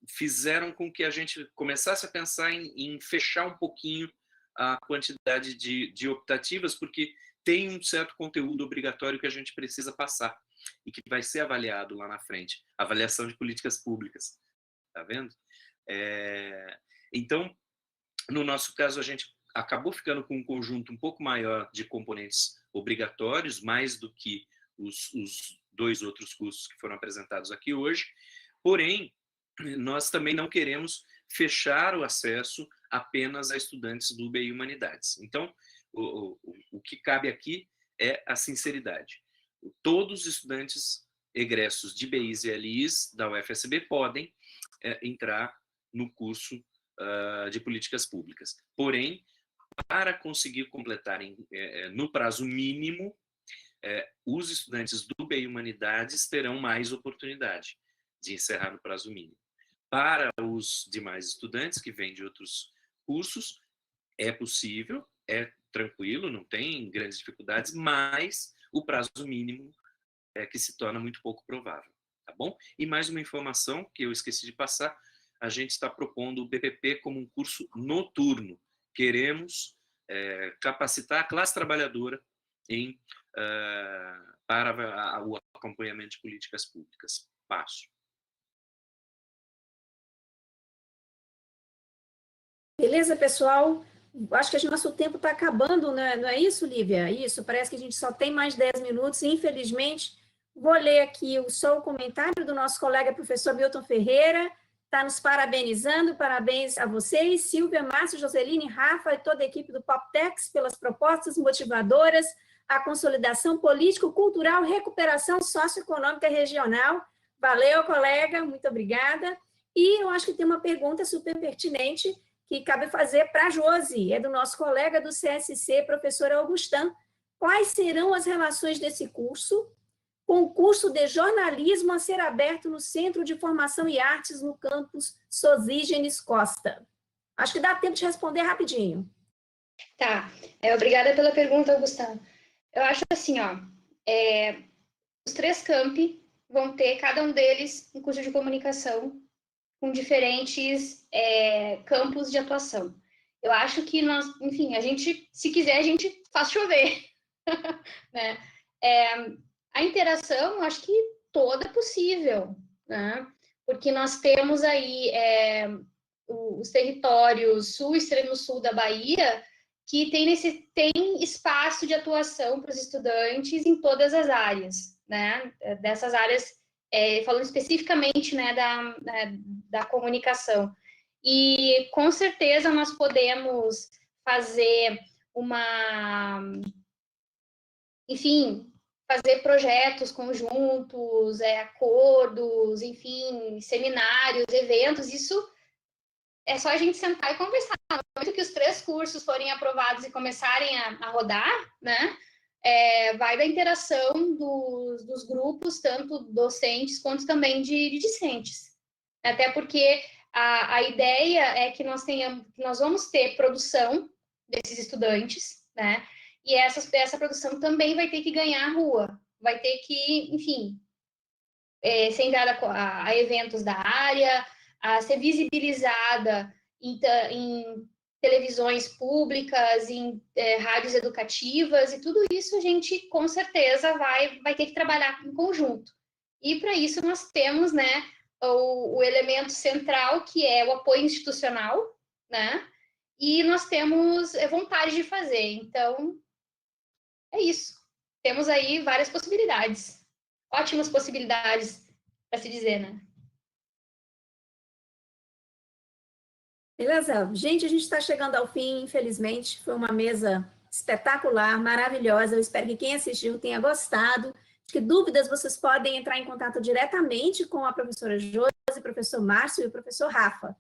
fizeram com que a gente começasse a pensar em fechar um pouquinho a quantidade de optativas, porque tem um certo conteúdo obrigatório que a gente precisa passar e que vai ser avaliado lá na frente. Avaliação de políticas públicas. Tá vendo? Então, no nosso caso, a gente acabou ficando com um conjunto um pouco maior de componentes obrigatórios, mais do que os 2 outros cursos que foram apresentados aqui hoje. Porém, nós também não queremos fechar o acesso apenas a estudantes do UBI Humanidades. Então, o que cabe aqui é a sinceridade. Todos os estudantes egressos de BIs e LIs da UFSB podem entrar no curso de políticas públicas. Porém, para conseguir completarem no prazo mínimo, os estudantes do BI Humanidades terão mais oportunidade de encerrar no prazo mínimo. Para os demais estudantes que vêm de outros cursos, é possível, é tranquilo, não tem grandes dificuldades, mas o prazo mínimo é que se torna muito pouco provável, tá bom? E mais uma informação que eu esqueci de passar: a gente está propondo o BPP como um curso noturno. Queremos capacitar a classe trabalhadora para o acompanhamento de políticas públicas. Passo. Beleza, pessoal? Acho que o nosso tempo está acabando, né? Não é isso, Lívia? Isso, parece que a gente só tem mais 10 minutos. Infelizmente, vou ler aqui só o comentário do nosso colega professor Milton Ferreira. Está nos parabenizando. Parabéns a vocês, Silvia, Márcio, Joseline, Rafa e toda a equipe do Poptex pelas propostas motivadoras, a consolidação político-cultural, recuperação socioeconômica regional. Valeu, colega, muito obrigada. E eu acho que tem uma pergunta super pertinente que cabe fazer para a Josi, é do nosso colega do CSC, professor Augustin. Quais serão as relações desse curso com o curso de jornalismo a ser aberto no Centro de Formação e Artes no campus Sosígenes Costa? Acho que dá tempo de responder rapidinho. Tá, obrigada pela pergunta, Augustin. Eu acho assim, os 3 campi vão ter, cada um deles, um curso de comunicação com diferentes campos de atuação. Eu acho que nós, enfim, a gente, se quiser, a gente faz chover. Né? A interação, eu acho que toda é possível, né? Porque nós temos aí os territórios sul e extremo sul da Bahia, que tem espaço de atuação para os estudantes em todas as áreas, né? Dessas áreas, falando especificamente, né, da comunicação. E, com certeza, nós podemos fazer enfim, fazer projetos conjuntos, acordos, enfim, seminários, eventos. Isso é só a gente sentar e conversar. No momento que os 3 cursos forem aprovados e começarem a rodar, né, vai da interação dos grupos, tanto docentes quanto também de discentes. Até porque a ideia é que nós vamos ter produção desses estudantes, né? E essa produção também vai ter que ganhar a rua, vai ter que, enfim, ser enviada a eventos da área, a ser visibilizada em televisões públicas, em rádios educativas, e tudo isso a gente, com certeza, vai ter que trabalhar em conjunto. E, para isso, nós temos, né, o elemento central, que é o apoio institucional, né, e nós temos vontade de fazer. Então, é isso. Temos aí várias possibilidades. Ótimas possibilidades, para se dizer, né? Beleza. Gente, a gente está chegando ao fim, infelizmente. Foi uma mesa espetacular, maravilhosa. Eu espero que quem assistiu tenha gostado. Que dúvidas vocês podem entrar em contato diretamente com a professora Josi, o professor Márcio e o professor Rafa.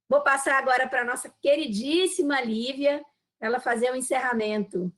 Vou passar agora para a nossa queridíssima Lívia, para ela fazer o encerramento.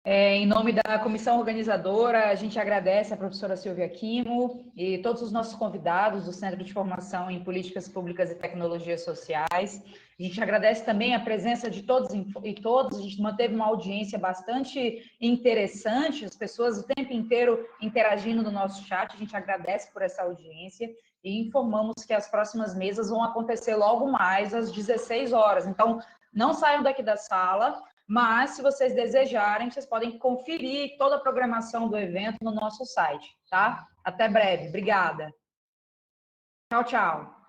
Em nome da comissão organizadora, a gente agradece a professora Silvia Quimo e todos os nossos convidados do Centro de Formação em Políticas Públicas e Tecnologias Sociais. A gente agradece também a presença de todos e todas. A gente manteve uma audiência bastante interessante, as pessoas o tempo inteiro interagindo no nosso chat. A gente agradece por essa audiência e informamos que as próximas mesas vão acontecer logo mais às 16 horas. Então, não saiam daqui da sala. Mas, se vocês desejarem, vocês podem conferir toda a programação do evento no nosso site, tá? Até breve. Obrigada. Tchau, tchau.